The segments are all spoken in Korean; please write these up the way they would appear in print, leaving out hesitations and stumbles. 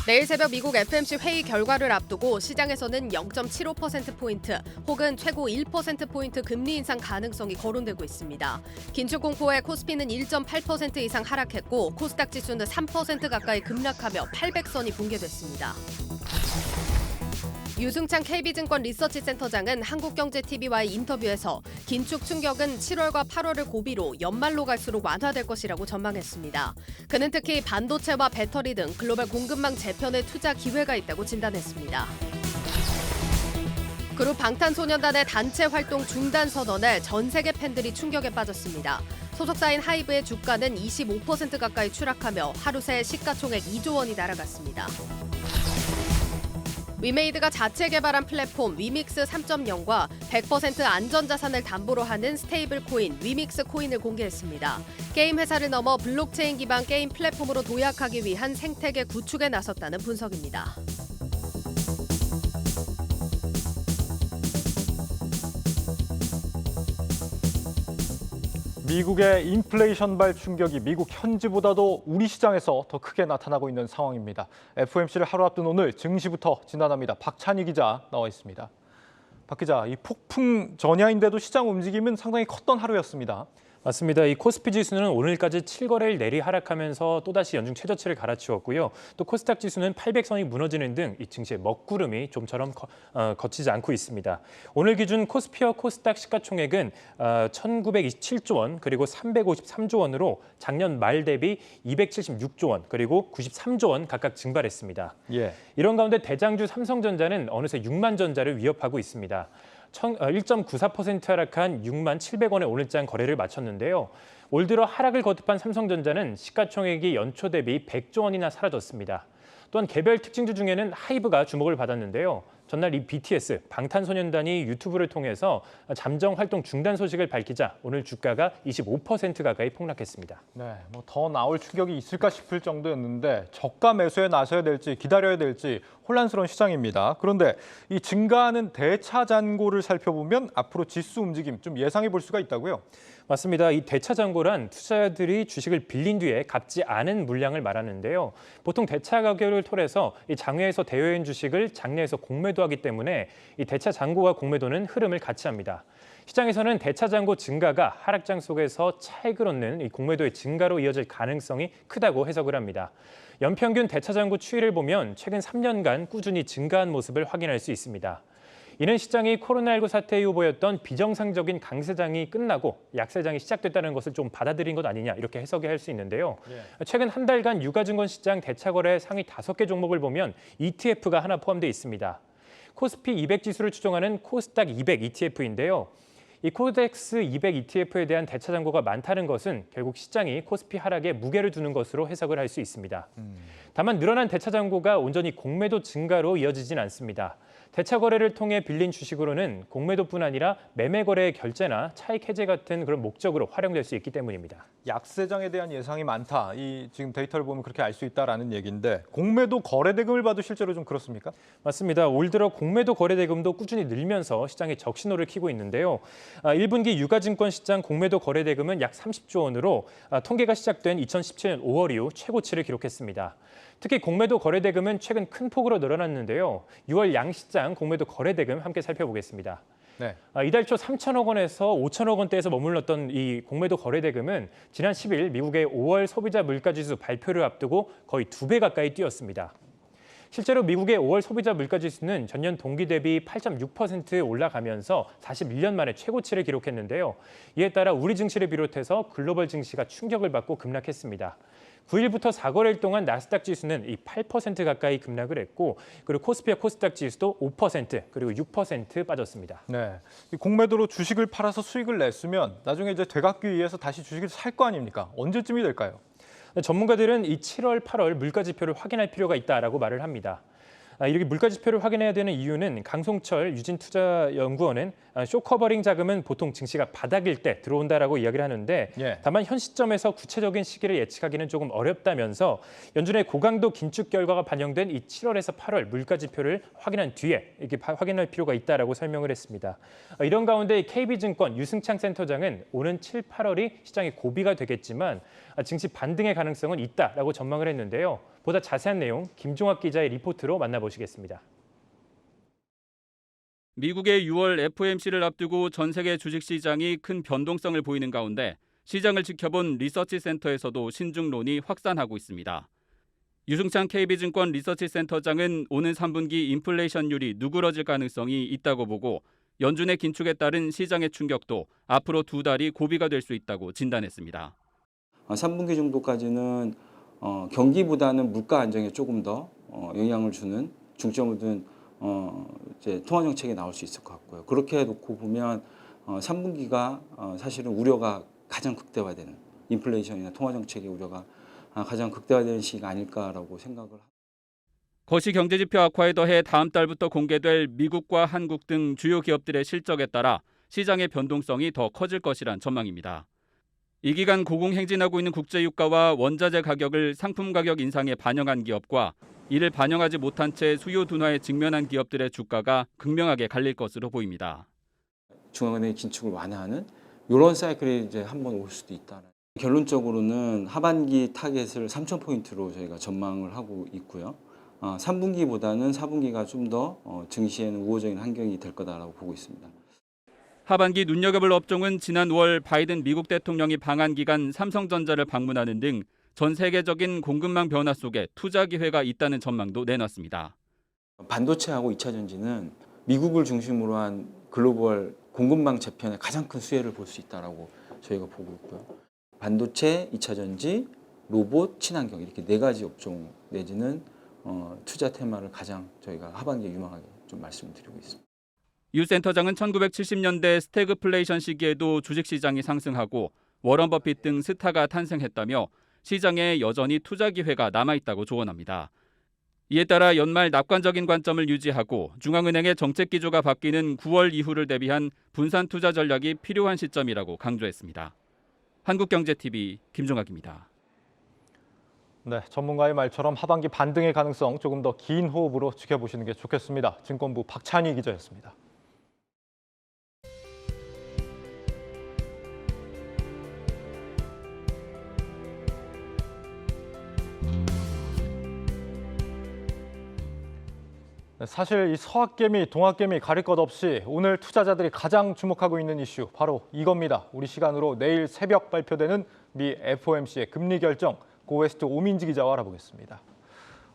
내일 새벽 미국 FMC 회의 결과를 앞두고 시장에서는 0.75%포인트 혹은 최고 1%포인트 금리 인상 가능성이 거론되고 있습니다. 긴축 공포에 코스피는 1.8% 이상 하락했고 코스닥 지수는 3% 가까이 급락하며 800선이 붕괴됐습니다. 유승찬 KB증권 리서치센터장은 한국경제TV와의 인터뷰에서 긴축 충격은 7월과 8월을 고비로 연말로 갈수록 완화될 것이라고 전망했습니다. 그는 특히 반도체와 배터리 등 글로벌 공급망 재편에 투자 기회가 있다고 진단했습니다. 그룹 방탄소년단의 단체 활동 중단 선언에 전 세계 팬들이 충격에 빠졌습니다. 소속사인 하이브의 주가는 25% 가까이 추락하며 하루 새 시가총액 2조 원이 날아갔습니다. 위메이드가 자체 개발한 플랫폼 위믹스 3.0과 100% 안전자산을 담보로 하는 스테이블 코인 위믹스 코인을 공개했습니다. 게임 회사를 넘어 블록체인 기반 게임 플랫폼으로 도약하기 위한 생태계 구축에 나섰다는 분석입니다. 미국의 인플레이션발 충격이 미국 현지보다도 우리 시장에서 더 크게 나타나고 있는 상황입니다. FOMC를 하루 앞둔 오늘 증시부터 진단합니다. 박찬희 기자 나와 있습니다. 박 기자, 이 폭풍 전야인데도 시장 움직임은 상당히 컸던 하루였습니다. 맞습니다. 이 코스피 지수는 오늘까지 7거래일 내리 하락하면서 또다시 연중 최저치를 갈아치웠고요. 또 코스닥 지수는 800선이 무너지는 등 이 증시의 먹구름이 좀처럼 거치지 않고 있습니다. 오늘 기준 코스피와 코스닥 시가총액은 1,927조 원 그리고 353조 원으로 작년 말 대비 276조 원 그리고 93조 원 각각 증발했습니다. 이런 가운데 대장주 삼성전자는 어느새 6만 전자를 위협하고 있습니다. 1.94% 하락한 6만 700원에 오늘장 거래를 마쳤는데요. 올 들어 하락을 거듭한 삼성전자는 시가총액이 연초 대비 100조 원이나 사라졌습니다. 또한 개별 특징주 중에는 하이브가 주목을 받았는데요. 전날 이 BTS, 방탄소년단이 유튜브를 통해서 잠정 활동 중단 소식을 밝히자 오늘 주가가 25% 가까이 폭락했습니다. 네, 뭐 더 나올 충격이 있을까 싶을 정도였는데 저가 매수에 나서야 될지 기다려야 될지 혼란스러운 시장입니다. 그런데 이 증가하는 대차 잔고를 살펴보면 앞으로 지수 움직임 좀 예상해 볼 수가 있다고요? 맞습니다. 이 대차 잔고란 투자자들이 주식을 빌린 뒤에 갚지 않은 물량을 말하는데요. 보통 대차 가격을 토해서 이 장외에서 대여인 주식을 장내에서 공매도하기 때문에 이 대차 잔고와 공매도는 흐름을 같이 합니다. 시장에서는 대차 잔고 증가가 하락장 속에서 차익을 얻는 이 공매도의 증가로 이어질 가능성이 크다고 해석을 합니다. 연평균 대차 잔고 추이를 보면 최근 3년간 꾸준히 증가한 모습을 확인할 수 있습니다. 이는 시장이 코로나19 사태 이후 보였던 비정상적인 강세장이 끝나고 약세장이 시작됐다는 것을 좀 받아들인 것 아니냐 이렇게 해석할 수 있는데요. 최근 한 달간 유가증권 시장 대차거래 상위 5개 종목을 보면 ETF가 하나 포함되어 있습니다. 코스피 200 지수를 추종하는 코스닥 200 ETF인데요. 이 코덱스 200 ETF에 대한 대차 잔고가 많다는 것은 결국 시장이 코스피 하락에 무게를 두는 것으로 해석을 할 수 있습니다. 다만 늘어난 대차 잔고가 온전히 공매도 증가로 이어지진 않습니다. 대차 거래를 통해 빌린 주식으로는 공매도뿐 아니라 매매 거래의 결제나 차익 해제 같은 그런 목적으로 활용될 수 있기 때문입니다. 약세장에 대한 예상이 많다. 이 지금 데이터를 보면 그렇게 알 수 있다라는 얘기인데 공매도 거래 대금을 봐도 실제로 좀 그렇습니까? 맞습니다. 올 들어 공매도 거래 대금도 꾸준히 늘면서 시장에 적신호를 켜고 있는데요. 1분기 유가증권 시장 공매도 거래 대금은 약 30조 원으로 통계가 시작된 2017년 5월 이후 최고치를 기록했습니다. 특히 공매도 거래 대금은 최근 큰 폭으로 늘어났는데요. 6월 양시장 공매도 거래 대금 함께 살펴보겠습니다. 이달 초 3천억 원에서 5천억 원대에서 머물렀던 이 공매도 거래 대금은 지난 10일 미국의 5월 소비자 물가지수 발표를 앞두고 거의 2배 가까이 뛰었습니다. 실제로 미국의 5월 소비자 물가지수는 전년 동기 대비 8.6% 올라가면서 41년 만에 최고치를 기록했는데요. 이에 따라 우리 증시를 비롯해서 글로벌 증시가 충격을 받고 급락했습니다. 9일부터 4거래일 동안 나스닥 지수는 이 8% 가까이 급락을 했고 그리고 코스피와 코스닥 지수도 5% 그리고 6% 빠졌습니다. 네, 이 공매도로 주식을 팔아서 수익을 냈으면 나중에 이제 되갚기 위해서 다시 주식을 살 거 아닙니까? 언제쯤이 될까요? 전문가들은 이 7월, 8월 물가지표를 확인할 필요가 있다라고 말을 합니다. 이렇게 물가지표를 확인해야 되는 이유는 강송철 유진투자연구원은 쇼커버링 자금은 보통 증시가 바닥일 때 들어온다라고 이야기를 하는데 다만 현 시점에서 구체적인 시기를 예측하기는 조금 어렵다면서 연준의 고강도 긴축 결과가 반영된 이 7월에서 8월 물가지표를 확인한 뒤에 이렇게 확인할 필요가 있다라고 설명을 했습니다. 이런 가운데 KB증권 유승창 센터장은 오는 7, 8월이 시장의 고비가 되겠지만 증시 반등의 가능성은 있다라고 전망을 했는데요. 보다 자세한 내용 김종학 기자의 리포트로 만나보시겠습니다. 미국의 6월 FOMC를 앞두고 전 세계 주식시장이 큰 변동성을 보이는 가운데 시장을 지켜본 리서치센터에서도 신중론이 확산하고 있습니다. 유승찬 KB증권 리서치센터장은 오는 3분기 인플레이션율이 누그러질 가능성이 있다고 보고 연준의 긴축에 따른 시장의 충격도 앞으로 2달이 고비가 될 수 있다고 진단했습니다. 3분기 정도까지는 경기보다는 물가 안정에 조금 더 영향을 주는 중점을 둔 이제 통화 정책이 나올 수 있을 것 같고요. 그렇게 놓고 보면 3분기가 사실은 우려가 가장 극대화되는 인플레이션이나 통화 정책의 우려가 가장 극대화되는 시기가 아닐까라고 생각을 합니다. 거시 경제지표 악화에 더해 다음 달부터 공개될 미국과 한국 등 주요 기업들의 실적에 따라 시장의 변동성이 더 커질 것이란 전망입니다. 이 기간 고공행진하고 있는 국제유가와 원자재 가격을 상품 가격 인상에 반영한 기업과 이를 반영하지 못한 채 수요 둔화에 직면한 기업들의 주가가 극명하게 갈릴 것으로 보입니다. 중앙은행의 긴축을 완화하는 이런 사이클이 이제 한번 올 수도 있다. 결론적으로는 하반기 타겟을 3,000포인트로 저희가 전망을 하고 있고요. 3분기보다는 4분기가 좀 더 증시에는 우호적인 환경이 될 거다라고 보고 있습니다. 하반기 눈여겨볼 업종은 지난 5월 바이든 미국 대통령이 방한 기간 삼성전자를 방문하는 등 전 세계적인 공급망 변화 속에 투자 기회가 있다는 전망도 내놨습니다. 반도체하고 2차 전지는 미국을 중심으로 한 글로벌 공급망 재편의 가장 큰 수혜를 볼 수 있다라고 저희가 보고 있고요. 반도체, 2차 전지, 로봇, 친환경 이렇게 4가지 업종 내지는 투자 테마를 가장 저희가 하반기에 유망하게 좀 말씀드리고 있습니다. 유 센터장은 1970년대 스태그플레이션 시기에도 주식시장이 상승하고 워런 버핏 등 스타가 탄생했다며 시장에 여전히 투자 기회가 남아있다고 조언합니다. 이에 따라 연말 낙관적인 관점을 유지하고 중앙은행의 정책 기조가 바뀌는 9월 이후를 대비한 분산 투자 전략이 필요한 시점이라고 강조했습니다. 한국경제TV 김종학입니다. 네, 전문가의 말처럼 하반기 반등의 가능성 조금 더 긴 호흡으로 지켜보시는 게 좋겠습니다. 증권부 박찬희 기자였습니다. 사실 이 서학개미, 동학개미 가릴 것 없이 오늘 투자자들이 가장 주목하고 있는 이슈 바로 이겁니다. 우리 시간으로 내일 새벽 발표되는 미 FOMC의 금리 결정, 고웨스트 오민지 기자와 알아보겠습니다.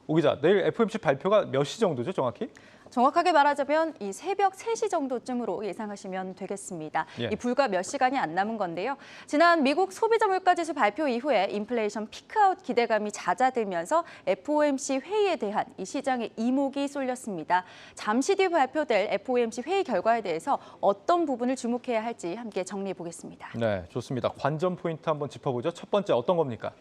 오 기자, 내일 FOMC 발표가 몇 시 정도죠, 정확히? 정확하게 말하자면 이 새벽 3시 정도쯤으로 예상하시면 되겠습니다. 예. 이 불과 몇 시간이 안 남은 건데요. 지난 미국 소비자 물가지수 발표 이후에 인플레이션 피크아웃 기대감이 잦아들면서 FOMC 회의에 대한 이 시장의 이목이 쏠렸습니다. 잠시 뒤 발표될 FOMC 회의 결과에 대해서 어떤 부분을 주목해야 할지 함께 정리해 보겠습니다. 네, 좋습니다. 관전 포인트 한번 짚어보죠. 첫 번째 어떤 겁니까?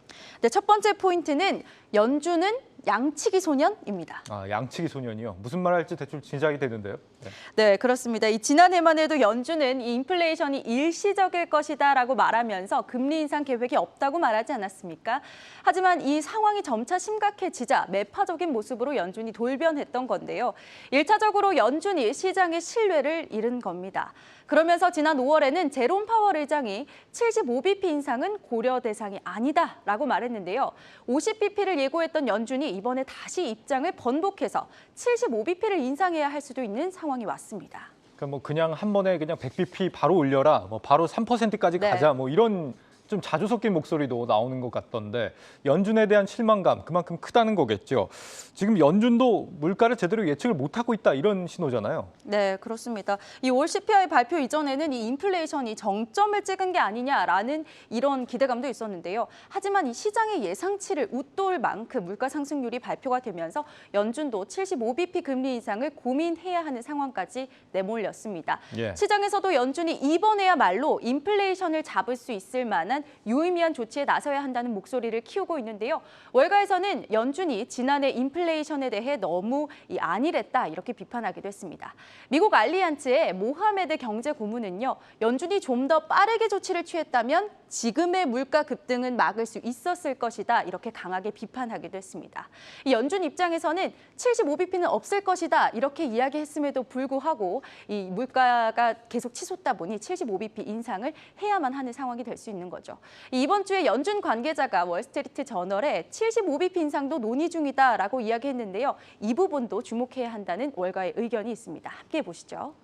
네, 첫 번째 포인트는 연준은 양치기 소년입니다. 양치기 소년이요. 무슨 말 할지 대충 짐작이 되는데요. 네. 네, 그렇습니다. 이 지난해만 해도 연준은 이 인플레이션이 일시적일 것이다라고 말하면서 금리 인상 계획이 없다고 말하지 않았습니까? 하지만 이 상황이 점차 심각해지자 매파적인 모습으로 연준이 돌변했던 건데요. 1차적으로 연준이 시장의 신뢰를 잃은 겁니다. 그러면서 지난 5월에는 제롬 파월 의장이 75bp 인상은 고려 대상이 아니다라고 말했는데요. 50bp를 예고했던 연준이 이번에 다시 입장을 번복해서 75bp를 인상해야 할 수도 있는 상황이 왔습니다. 그러니까 그냥 한 번에 그냥 100bp 바로 올려라, 바로 3%까지 네. 가자, 이런 좀 자주 섞인 목소리도 나오는 것 같던데 연준에 대한 실망감 그만큼 크다는 거겠죠. 지금 연준도 물가를 제대로 예측을 못하고 있다 이런 신호잖아요. 네, 그렇습니다. 이 올 CPI 발표 이전에는 이 인플레이션이 정점을 찍은 게 아니냐라는 이런 기대감도 있었는데요. 하지만 이 시장의 예상치를 웃돌 만큼 물가 상승률이 발표가 되면서 연준도 75bp 금리 인상을 고민해야 하는 상황까지 내몰렸습니다. 예. 시장에서도 연준이 이번에야말로 인플레이션을 잡을 수 있을 만한 유의미한 조치에 나서야 한다는 목소리를 키우고 있는데요. 월가에서는 연준이 지난해 인플레이션에 대해 너무 안일했다 이렇게 비판하기도 했습니다. 미국 알리안츠의 모하메드 경제고문은요. 연준이 좀 더 빠르게 조치를 취했다면 지금의 물가 급등은 막을 수 있었을 것이다 이렇게 강하게 비판하기도 했습니다. 이 연준 입장에서는 75bp는 없을 것이다 이렇게 이야기했음에도 불구하고 이 물가가 계속 치솟다 보니 75bp 인상을 해야만 하는 상황이 될 수 있는 거죠. 거죠. 이번 주에 연준 관계자가 월스트리트 저널에 75bp 인상도 논의 중이다라고 이야기했는데요. 이 부분도 주목해야 한다는 월가의 의견이 있습니다. 함께 보시죠.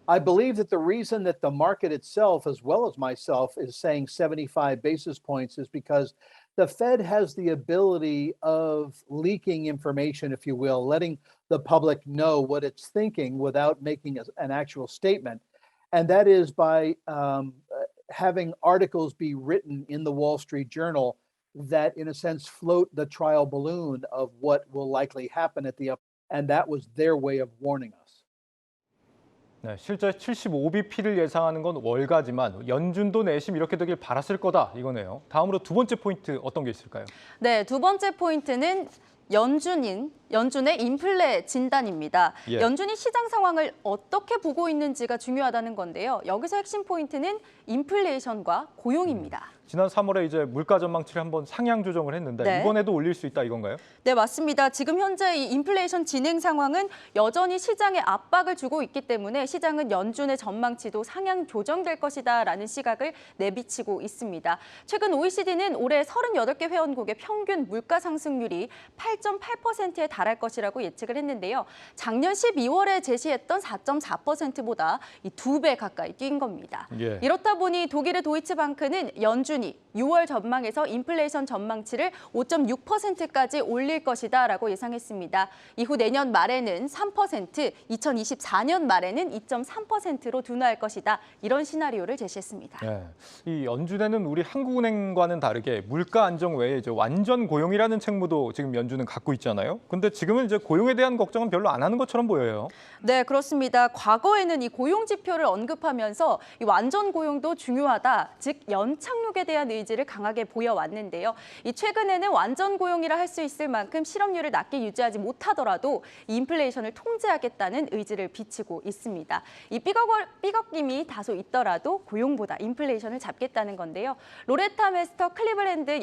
I believe that the reason that the market itself, as well as myself, is saying 75 basis points is because the Fed has the ability of leaking information, if you will, letting the public know what it's thinking without making an actual statement. And that is by having articles be written in the Wall Street Journal that, in a sense, float the trial balloon of what will likely happen at the up. And that was their way of warning us. 네, 실제 75bp를 예상하는 건 월가지만 연준도 내심 이렇게 되길 바랐을 거다 이거네요. 다음으로 두 번째 포인트 어떤 게 있을까요? 네, 두 번째 포인트는 연준의 인플레 진단입니다. 예. 연준이 시장 상황을 어떻게 보고 있는지가 중요하다는 건데요. 여기서 핵심 포인트는 인플레이션과 고용입니다. 지난 3월에 이제 물가 전망치를 한번 상향 조정을 했는데 네. 이번에도 올릴 수 있다 이건가요? 네, 맞습니다. 지금 현재 이 인플레이션 진행 상황은 여전히 시장에 압박을 주고 있기 때문에 시장은 연준의 전망치도 상향 조정될 것이다라는 시각을 내비치고 있습니다. 최근 OECD는 올해 38개 회원국의 평균 물가 상승률이 8.8%에 달할 것이라고 예측을 했는데요. 작년 12월에 제시했던 4.4%보다 이 2배 가까이 뛴 겁니다. 예. 이렇다 보니 독일의 도이치방크는 연준이 6월 전망에서 인플레이션 전망치를 5.6%까지 올릴 것이다라고 예상했습니다. 이후 내년 말에는 3%, 2024년 말에는 2.3%로 둔화할 것이다. 이런 시나리오를 제시했습니다. 네, 이 연준에는 우리 한국은행과는 다르게 물가 안정 외에 이제 완전 고용이라는 책무도 지금 연준은 갖고 있잖아요. 근데 지금은 이제 고용에 대한 걱정은 별로 안 하는 것처럼 보여요. 네, 그렇습니다. 과거에는 이 고용 지표를 언급하면서 이 완전 고용도 중요하다, 즉 연착륙에 대한 의지를 강하게 보여왔는데요. 이 최근에는 완전 고용이라 할 수 있을 만큼 실업률을 낮게 유지하지 못하더라도 인플레이션을 통제하겠다는 의지를 비치고 있습니다. 이 삐걱김이 다소 있더라도 고용보다 인플레이션을 잡겠다는 건데요. 로레타 메스터 클리블랜드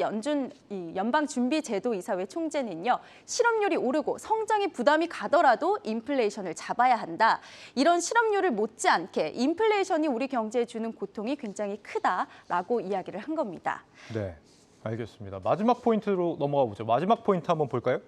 연방준비제도이사회 총재는요. 실업률이 오르고 성장에 부담이 가더라도 인플레이션을 잡아야 한다. 이런 실업률을 못지않게 인플레이션이 우리 경제에 주는 고통이 굉장히 크다라고 이야기를 한 겁니다. 네, 알겠습니다. 마지막 포인트로 넘어가 보죠. 마지막 포인트 한번 볼까요?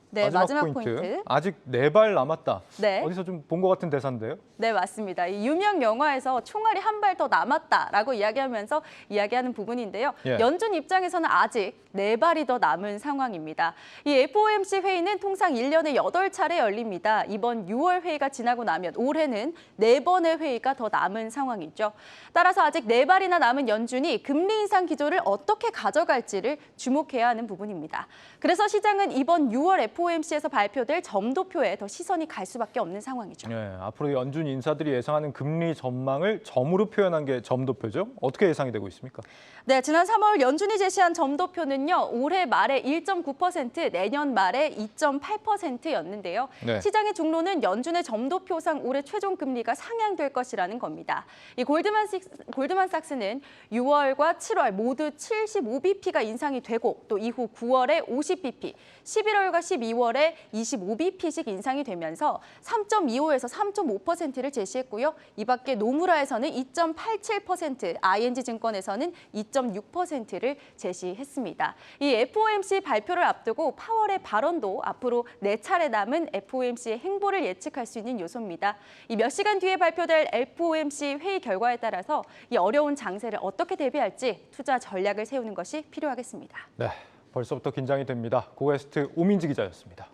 네, 마지막 포인트. 아직 4발 남았다. 네. 어디서 좀 본 것 같은 대사인데요? 네, 맞습니다. 이 유명 영화에서 총알이 한 발 더 남았다라고 이야기하면서 이야기하는 부분인데요. 예. 연준 입장에서는 아직 4발이 더 남은 상황입니다. 이 FOMC 회의는 통상 1년에 8차례 열립니다. 이번 6월 회의가 지나고 나면 올해는 4번의 회의가 더 남은 상황이죠. 따라서 아직 4발이나 남은 연준이 금리 인상 기조를 어떻게 가져갈지를 주목해야 하는 부분입니다. 그래서 시장은 이번 6월 FOMC에서 발표될 점도표에 더 시선이 갈 수밖에 없는 상황이죠. 네, 앞으로 연준 인사들이 예상하는 금리 전망을 점으로 표현한 게 점도표죠. 어떻게 예상이 되고 있습니까? 네, 지난 3월 연준이 제시한 점도표는요. 올해 말에 1.9%, 내년 말에 2.8%였는데요. 네. 시장의 중론은 연준의 점도표상 올해 최종 금리가 상향될 것이라는 겁니다. 이 골드만삭스는 6월과 7월 모두 75bp가 인상이 되고 또 이후 9월에 50bp, 11월과 12월에 25bp씩 인상이 되면서 3.25에서 3.5%를 제시했고요. 이 밖에 노무라에서는 2.87%, ING증권에서는 2.6%를 제시했습니다. 이 FOMC 발표를 앞두고 파월의 발언도 앞으로 4차례 남은 FOMC의 행보를 예측할 수 있는 요소입니다. 이 몇 시간 뒤에 발표될 FOMC 회의 결과에 따라서 이 어려운 장세를 어떻게 대비할지 투자 전략을 세우는 것이 필요하겠습니다. 네, 벌써부터 긴장이 됩니다. 고에스트 오민지 기자였습니다.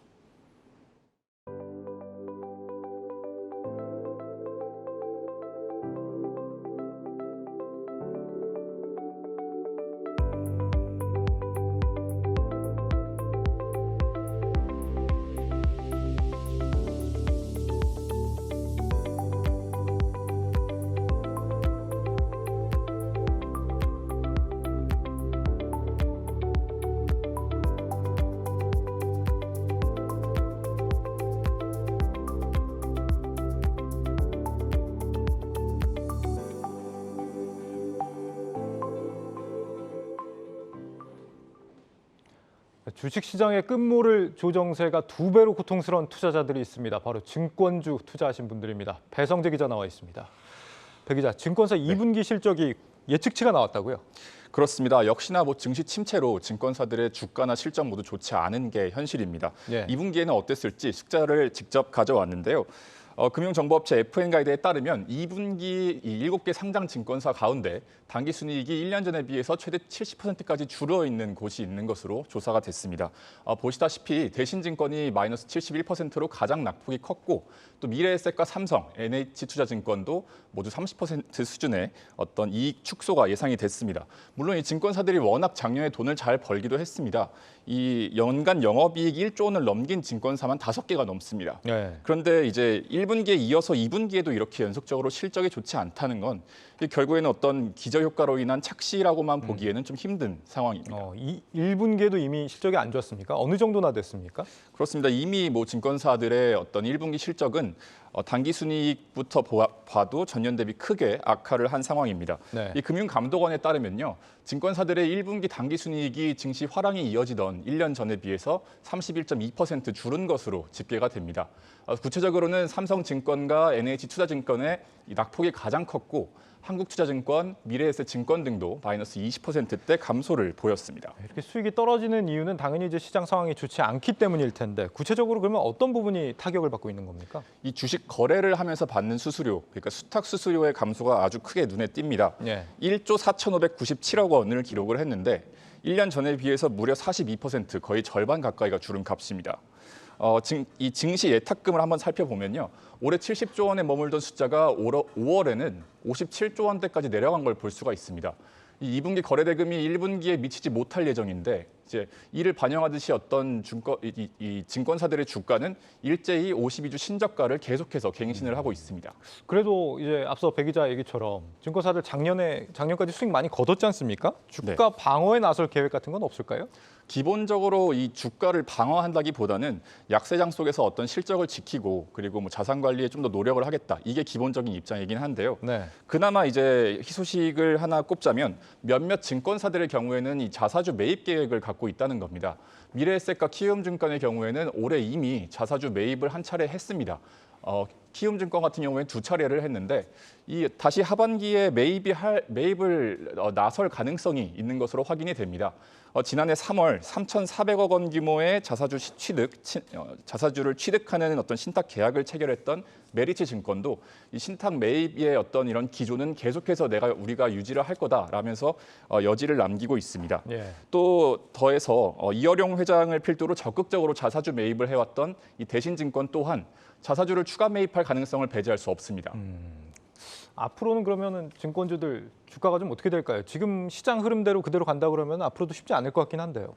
주식시장의 끝모를 조정세가 2배로 고통스러운 투자자들이 있습니다. 바로 증권주 투자하신 분들입니다. 배성재 기자 나와 있습니다. 배 기자, 증권사 2분기 실적이 예측치가 나왔다고요? 그렇습니다. 역시나 증시 침체로 증권사들의 주가나 실적 모두 좋지 않은 게 현실입니다. 2분기에는 어땠을지 숫자를 직접 가져왔는데요. 금융정보업체 FN가이드에 따르면 2분기 이 7개 상장 증권사 가운데 당기순이익이 1년 전에 비해서 최대 70%까지 줄어 있는 곳이 있는 것으로 조사가 됐습니다. 보시다시피 대신증권이 마이너스 71%로 가장 낙폭이 컸고 또 미래에셋과 삼성, NH투자증권도 모두 30% 수준의 어떤 이익 축소가 예상이 됐습니다. 물론 이 증권사들이 워낙 작년에 돈을 잘 벌기도 했습니다. 이 연간 영업이익 1조 원을 넘긴 증권사만 5개가 넘습니다. 그런데 이제 1분기에 이어서 2분기에도 이렇게 연속적으로 실적이 좋지 않다는 건 결국에는 어떤 기저효과로 인한 착시라고만 보기에는 좀 힘든 상황입니다. 1분기에도 이미 실적이 안 좋았습니까? 어느 정도나 됐습니까? 그렇습니다. 이미 증권사들의 어떤 1분기 실적은 당기순이익부터 봐도 전년 대비 크게 악화를 한 상황입니다. 이 금융감독원에 따르면요. 증권사들의 1분기 당기순이익이 증시 화랑이 이어지던 1년 전에 비해서 31.2% 줄은 것으로 집계가 됩니다. 구체적으로는 삼성증권과 NH투자증권의 낙폭이 가장 컸고 한국투자증권, 미래에셋증권 등도 마이너스 20%대 감소를 보였습니다. 이렇게 수익이 떨어지는 이유는 당연히 이제 시장 상황이 좋지 않기 때문일 텐데 구체적으로 그러면 어떤 부분이 타격을 받고 있는 겁니까? 이 주식 거래를 하면서 받는 수수료, 그러니까 수탁 수수료의 감소가 아주 크게 눈에 띕니다. 1조 4,597억 원을 기록을 했는데 1년 전에 비해서 무려 42%, 거의 절반 가까이가 줄은 값입니다. 이 증시 예탁금을 한번 살펴보면요. 올해 70조 원에 머물던 숫자가 5월에는 57조 원대까지 내려간 걸 볼 수가 있습니다. 이 2분기 거래대금이 1분기에 미치지 못할 예정인데 이제 이를 반영하듯이 어떤 증권사들의 주가는 일제히 52주 신저가를 계속해서 갱신을 하고 있습니다. 그래도 이제 앞서 배 기자 얘기처럼 증권사들 작년까지 수익 많이 거뒀지 않습니까? 주가 방어에 나설 계획 같은 건 없을까요? 기본적으로 이 주가를 방어한다기보다는 약세장 속에서 어떤 실적을 지키고 그리고 자산 관리에 좀 더 노력을 하겠다. 이게 기본적인 입장이긴 한데요. 그나마 이제 희소식을 하나 꼽자면 몇몇 증권사들의 경우에는 이 자사주 매입 계획을 갖고 있다는 겁니다. 미래에셋과 키움증권의 경우에는 올해 이미 자사주 매입을 한 차례 했습니다. 키움증권 같은 경우에는 2차례를 했는데 다시 하반기에 매입을 나설 가능성이 있는 것으로 확인이 됩니다. 지난해 3월 3,400억 원 규모의 자사주를 취득하는 어떤 신탁 계약을 체결했던 메리츠 증권도 이 신탁 매입의 어떤 이런 기조는 계속해서 우리가 유지를 할 거다라면서 여지를 남기고 있습니다. 또 더해서 이어룡 회장을 필두로 적극적으로 자사주 매입을 해왔던 이 대신증권 또한 자사주를 추가 매입할 가능성을 배제할 수 없습니다. 앞으로는 그러면은 증권주들 주가가 좀 어떻게 될까요? 지금 시장 흐름대로 그대로 간다 그러면 앞으로도 쉽지 않을 것 같긴 한데요.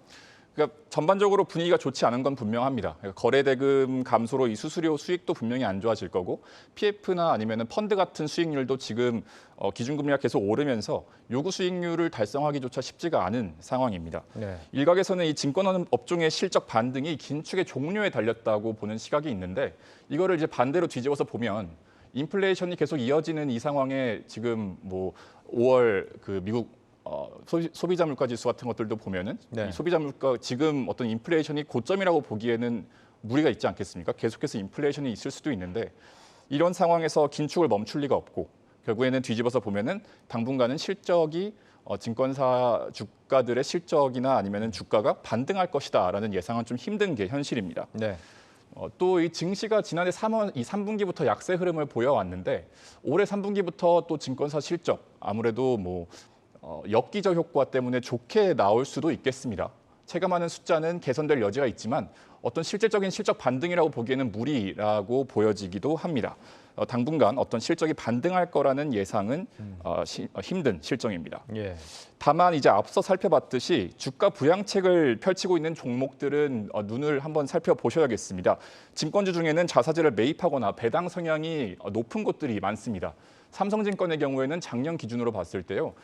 그러니까 전반적으로 분위기가 좋지 않은 건 분명합니다. 그러니까 거래대금 감소로 이 수수료 수익도 분명히 안 좋아질 거고 PF나 아니면 펀드 같은 수익률도 지금 기준금리가 계속 오르면서 요구 수익률을 달성하기조차 쉽지가 않은 상황입니다. 일각에서는 이 증권 업종의 실적 반등이 긴축의 종료에 달렸다고 보는 시각이 있는데 이거를 이제 반대로 뒤집어서 보면 인플레이션이 계속 이어지는 이 상황에 지금 5월 그 미국 소비자 물가 지수 같은 것들도 보면은 이 소비자 물가 지금 어떤 인플레이션이 고점이라고 보기에는 무리가 있지 않겠습니까? 계속해서 인플레이션이 있을 수도 있는데 이런 상황에서 긴축을 멈출 리가 없고 결국에는 뒤집어서 보면은 당분간은 실적이 증권사 주가들의 실적이나 아니면은 주가가 반등할 것이다라는 예상은 좀 힘든 게 현실입니다. 또 이 증시가 지난해 3분기부터 약세 흐름을 보여왔는데 올해 3분기부터 또 증권사 실적 아무래도 엽기적 효과 때문에 좋게 나올 수도 있겠습니다. 체감하는 숫자는 개선될 여지가 있지만 어떤 실질적인 실적 반등이라고 보기에는 무리라고 보여지기도 합니다. 당분간 어떤 실적이 반등할 거라는 예상은 힘든 실정입니다. 다만 이제 앞서 살펴봤듯이 주가 부양책을 펼치고 있는 종목들은 눈을 한번 살펴보셔야겠습니다. 증권주 중에는 자사주를 매입하거나 배당 성향이 높은 곳들이 많습니다. 삼성증권의 경우에는 작년 기준으로 봤을 때요.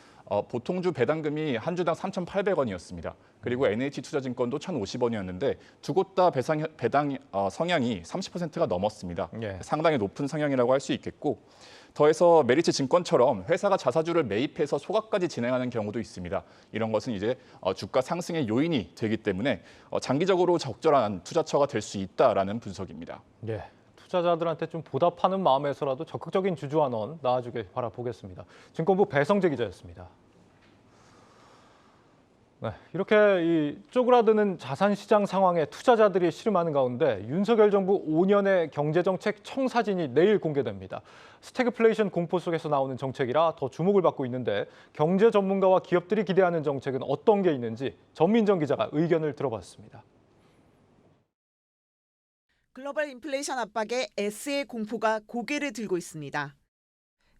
보통주 배당금이 한 주당 3,800원이었습니다. 그리고 NH투자증권도 1,050원이었는데 두 곳 다 배당 성향이 30%가 넘었습니다. 상당히 높은 성향이라고 할 수 있겠고 더해서 메리츠 증권처럼 회사가 자사주를 매입해서 소각까지 진행하는 경우도 있습니다. 이런 것은 이제 주가 상승의 요인이 되기 때문에 장기적으로 적절한 투자처가 될 수 있다라는 분석입니다. 투자자들한테 좀 보답하는 마음에서라도 적극적인 주주환원 나와주길 바라보겠습니다. 증권부 배성재 기자였습니다. 네, 이렇게 이 쪼그라드는 자산시장 상황에 투자자들이 씨름하는 가운데 윤석열 정부 5년의 경제정책 청사진이 내일 공개됩니다. 스태그플레이션 공포 속에서 나오는 정책이라 더 주목을 받고 있는데 경제 전문가와 기업들이 기대하는 정책은 어떤 게 있는지 전민정 기자가 의견을 들어봤습니다. 글로벌 인플레이션 압박에 S의 공포가 고개를 들고 있습니다.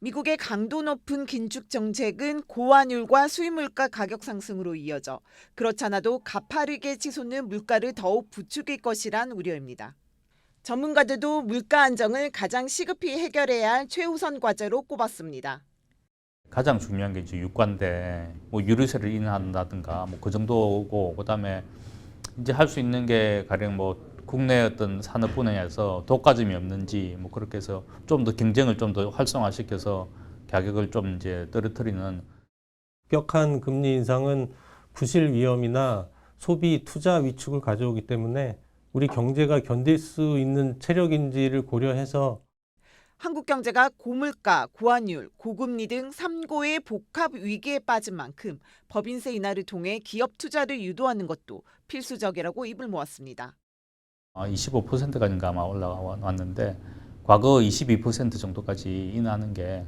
미국의 강도 높은 긴축 정책은 고환율과 수입물가 가격 상승으로 이어져 그렇지 않아도 가파르게 치솟는 물가를 더욱 부추길 것이란 우려입니다. 전문가들도 물가 안정을 가장 시급히 해결해야 할 최우선 과제로 꼽았습니다. 가장 중요한 게 이제 유가인데 뭐 유류세를 인하한다든가 뭐 그 정도고, 그다음에 이제 할 수 있는 게 가령 뭐 국내 어떤 산업 분야에서 독과점이 없는지 뭐 그렇게 해서 좀 더 경쟁을 좀 더 활성화시켜서 가격을 좀 이제 떨어뜨리는. 급격한 금리 인상은 부실 위험이나 소비 투자 위축을 가져오기 때문에 우리 경제가 견딜 수 있는 체력인지를 고려해서 한국 경제가 고물가, 고환율, 고금리 등 3고의 복합 위기에 빠진 만큼 법인세 인하를 통해 기업 투자를 유도하는 것도 필수적이라고 입을 모았습니다. 25%까지인가 아마 올라왔는데 과거 22% 정도까지 인하하는 게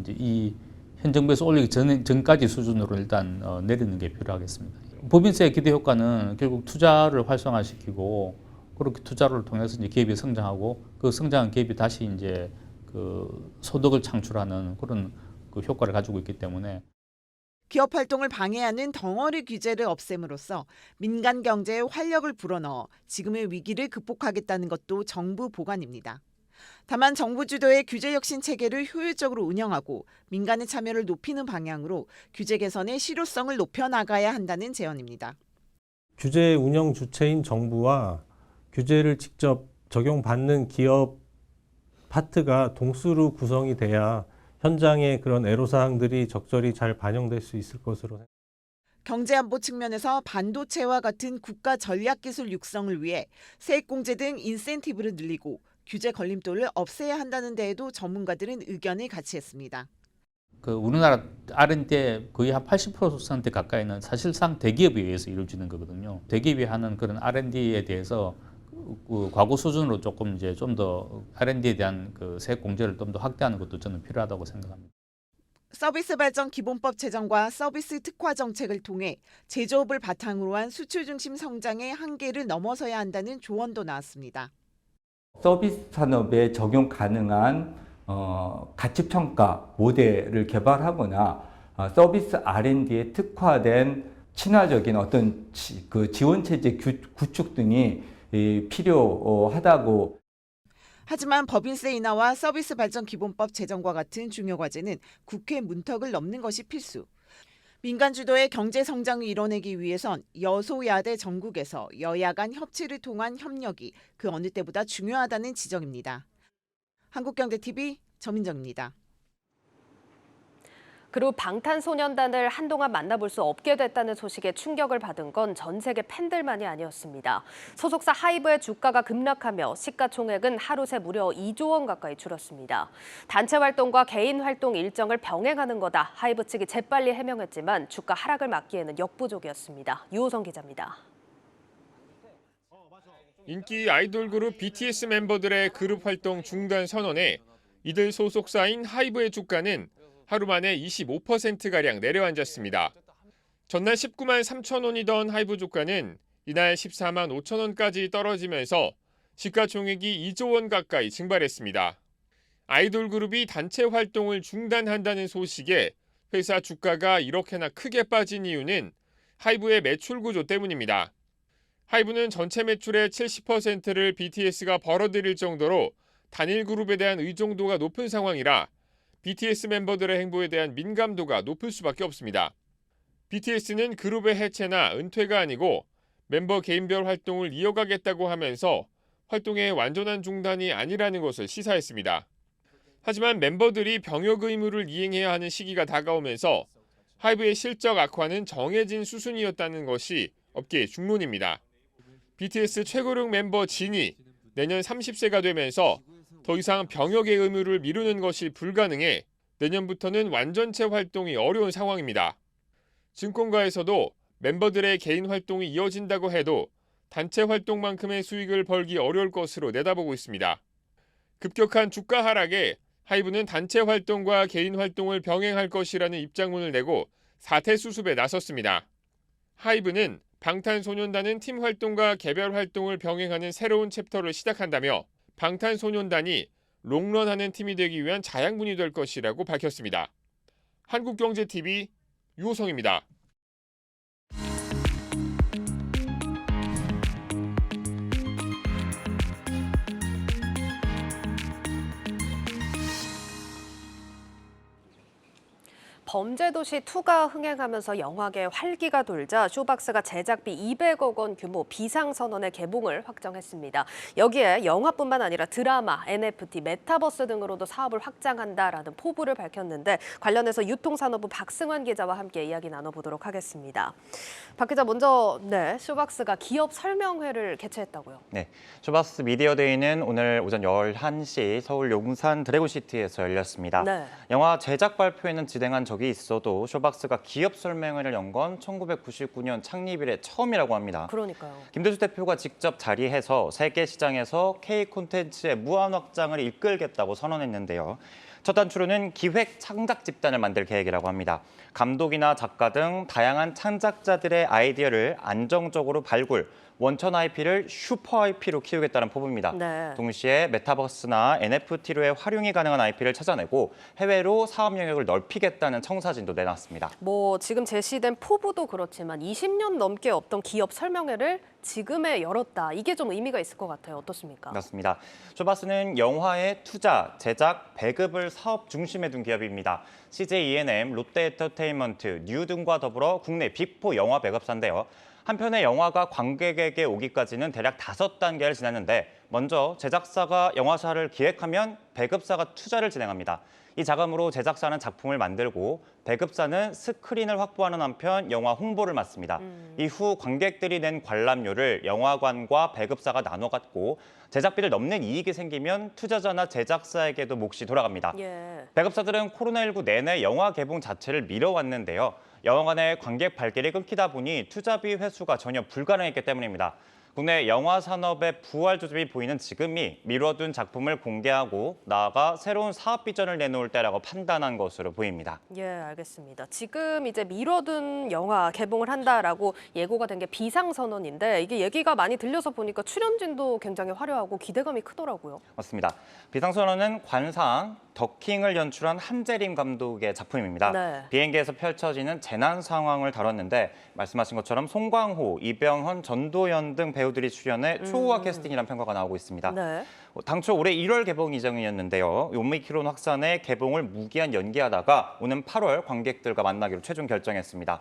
이제 이 현 정부에서 올리기 전까지 수준으로 일단 내리는 게 필요하겠습니다. 법인세 기대 효과는 결국 투자를 활성화시키고 그렇게 투자를 통해서 이제 기업이 성장하고 그 성장한 기업이 다시 이제 그 소득을 창출하는 그런 그 효과를 가지고 있기 때문에. 기업 활동을 방해하는 덩어리 규제를 없앰으로써 민간 경제에 활력을 불어넣어 지금의 위기를 극복하겠다는 것도 정부 보관입니다. 다만 정부 주도의 규제 혁신 체계를 효율적으로 운영하고 민간의 참여를 높이는 방향으로 규제 개선의 실효성을 높여나가야 한다는 제언입니다. 규제 운영 주체인 정부와 규제를 직접 적용받는 기업 파트가 동수로 구성이 돼야 현장의 그런 애로사항들이 적절히 잘 반영될 수 있을 것으로. 경제안보 측면에서 반도체와 같은 국가 전략기술 육성을 위해 세액공제 등 인센티브를 늘리고 규제 걸림돌을 없애야 한다는 데에도 전문가들은 의견을 같이 했습니다. 그 우리나라 R&D의 거의 한 80% 가까이는 사실상 대기업에 의해서 이루어지는 거거든요. 대기업이 하는 그런 R&D에 대해서 그 과거 수준으로 조금 이제 좀 더 R&D에 대한 그 세액 공제를 좀 더 확대하는 것도 저는 필요하다고 생각합니다. 서비스 발전 기본법 제정과 서비스 특화 정책을 통해 제조업을 바탕으로 한 수출 중심 성장의 한계를 넘어서야 한다는 조언도 나왔습니다. 서비스 산업에 적용 가능한 가치평가 모델을 개발하거나 서비스 R&D에 특화된 친화적인 어떤 그 지원 체제 구축 등이 필요하다고. 하지만 법인세 인하와 서비스 발전 기본법 제정과 같은 중요 과제는 국회 문턱을 넘는 것이 필수. 민간 주도의 경제 성장을 이뤄내기 위해선 여소야대 전국에서 여야 간 협치를 통한 협력이 그 어느 때보다 중요하다는 지적입니다. 한국경제TV 전민정입니다. 그리고 방탄소년단을 한동안 만나볼 수 없게 됐다는 소식에 충격을 받은 건 전 세계 팬들만이 아니었습니다. 소속사 하이브의 주가가 급락하며 시가총액은 하루 새 무려 2조 원 가까이 줄었습니다. 단체 활동과 개인 활동 일정을 병행하는 거다. 하이브 측이 재빨리 해명했지만 주가 하락을 막기에는 역부족이었습니다. 유호성 기자입니다. 인기 아이돌 그룹 BTS 멤버들의 그룹 활동 중단 선언에 이들 소속사인 하이브의 주가는 하루 만에 25%가량 내려앉았습니다. 전날 19만 3천 원이던 하이브 주가는 이날 14만 5천 원까지 떨어지면서 시가총액이 2조 원 가까이 증발했습니다. 아이돌 그룹이 단체 활동을 중단한다는 소식에 회사 주가가 이렇게나 크게 빠진 이유는 하이브의 매출 구조 때문입니다. 하이브는 전체 매출의 70%를 BTS가 벌어들일 정도로 단일 그룹에 대한 의존도가 높은 상황이라 BTS 멤버들의 행보에 대한 민감도가 높을 수밖에 없습니다. BTS는 그룹의 해체나 은퇴가 아니고 멤버 개인별 활동을 이어가겠다고 하면서 활동의 완전한 중단이 아니라는 것을 시사했습니다. 하지만 멤버들이 병역 의무를 이행해야 하는 시기가 다가오면서 하이브의 실적 악화는 정해진 수순이었다는 것이 업계의 중론입니다. BTS 최고령 멤버 진이 내년 30세가 되면서 더 이상 병역의 의무를 미루는 것이 불가능해 내년부터는 완전체 활동이 어려운 상황입니다. 증권가에서도 멤버들의 개인 활동이 이어진다고 해도 단체 활동만큼의 수익을 벌기 어려울 것으로 내다보고 있습니다. 급격한 주가 하락에 하이브는 단체 활동과 개인 활동을 병행할 것이라는 입장문을 내고 사태 수습에 나섰습니다. 하이브는 방탄소년단은 팀 활동과 개별 활동을 병행하는 새로운 챕터를 시작한다며 방탄소년단이 롱런하는 팀이 되기 위한 자양분이 될 것이라고 밝혔습니다. 한국경제TV 유호성입니다. 범죄도시 2가 흥행하면서 영화계 활기가 돌자 쇼박스가 제작비 200억 원 규모 비상선언의 개봉을 확정했습니다. 여기에 영화뿐만 아니라 드라마, NFT, 메타버스 등으로도 사업을 확장한다라는 포부를 밝혔는데 관련해서 유통산업부 박승환 기자와 함께 이야기 나눠보도록 하겠습니다. 박 기자, 먼저 쇼박스가 기업 설명회를 개최했다고요? 네, 쇼박스 미디어데이는 오늘 오전 11시 서울 용산 드래곤시티에서 열렸습니다. 네. 영화 제작 발표회는 진행한 적이 있어도 쇼박스가 기업 설명회를 연 건 1999년 창립 이래 처음이라고 합니다. 그러니까요. 김대수 대표가 직접 자리해서 세계 시장에서 K 콘텐츠의 무한 확장을 이끌겠다고 선언했는데요. 첫 단추로는 기획 창작 집단을 만들 계획이라고 합니다. 감독이나 작가 등 다양한 창작자들의 아이디어를 안정적으로 발굴, 원천 IP를 슈퍼 IP로 키우겠다는 포부입니다. 네. 동시에 메타버스나 NFT로의 활용이 가능한 IP를 찾아내고 해외로 사업 영역을 넓히겠다는 청사진도 내놨습니다. 지금 제시된 포부도 그렇지만 20년 넘게 없던 기업 설명회를 지금에 열었다. 이게 좀 의미가 있을 것 같아요. 어떻습니까? 맞습니다. 쇼박스는 영화의 투자, 제작, 배급을 사업 중심에 둔 기업입니다. CJ ENM, 롯데엔터테인먼트, 뉴 등과 더불어 국내 빅4 영화 배급사인데요. 한편의 영화가 관객에게 오기까지는 대략 5단계를 지났는데 먼저 제작사가 영화사를 기획하면 배급사가 투자를 진행합니다. 이 자금으로 제작사는 작품을 만들고 배급사는 스크린을 확보하는 한편 영화 홍보를 맡습니다. 이후 관객들이 낸 관람료를 영화관과 배급사가 나눠 갖고 제작비를 넘는 이익이 생기면 투자자나 제작사에게도 몫이 돌아갑니다. 예. 배급사들은 코로나19 내내 영화 개봉 자체를 미뤄왔는데요. 영화관의 관객 발길이 끊기다 보니 투자비 회수가 전혀 불가능했기 때문입니다. 국내 영화 산업의 부활 조짐이 보이는 지금이 미뤄둔 작품을 공개하고 나아가 새로운 사업 비전을 내놓을 때라고 판단한 것으로 보입니다. 예, 알겠습니다. 지금 이제 미뤄둔 영화 개봉을 한다라고 예고가 된 게 비상선언인데 이게 얘기가 많이 들려서 보니까 출연진도 굉장히 화려하고 기대감이 크더라고요. 맞습니다. 비상선언은 관상, 더킹을 연출한 한재림 감독의 작품입니다. 네. 비행기에서 펼쳐지는 재난 상황을 다뤘는데 말씀하신 것처럼 송광호, 이병헌, 전도연 등 배우들이 출연해 초호화 캐스팅이라는 평가가 나오고 있습니다. 네. 당초 올해 1월 개봉 예정이었는데요. 오미크론 확산에 개봉을 무기한 연기하다가 오는 8월 관객들과 만나기로 최종 결정했습니다.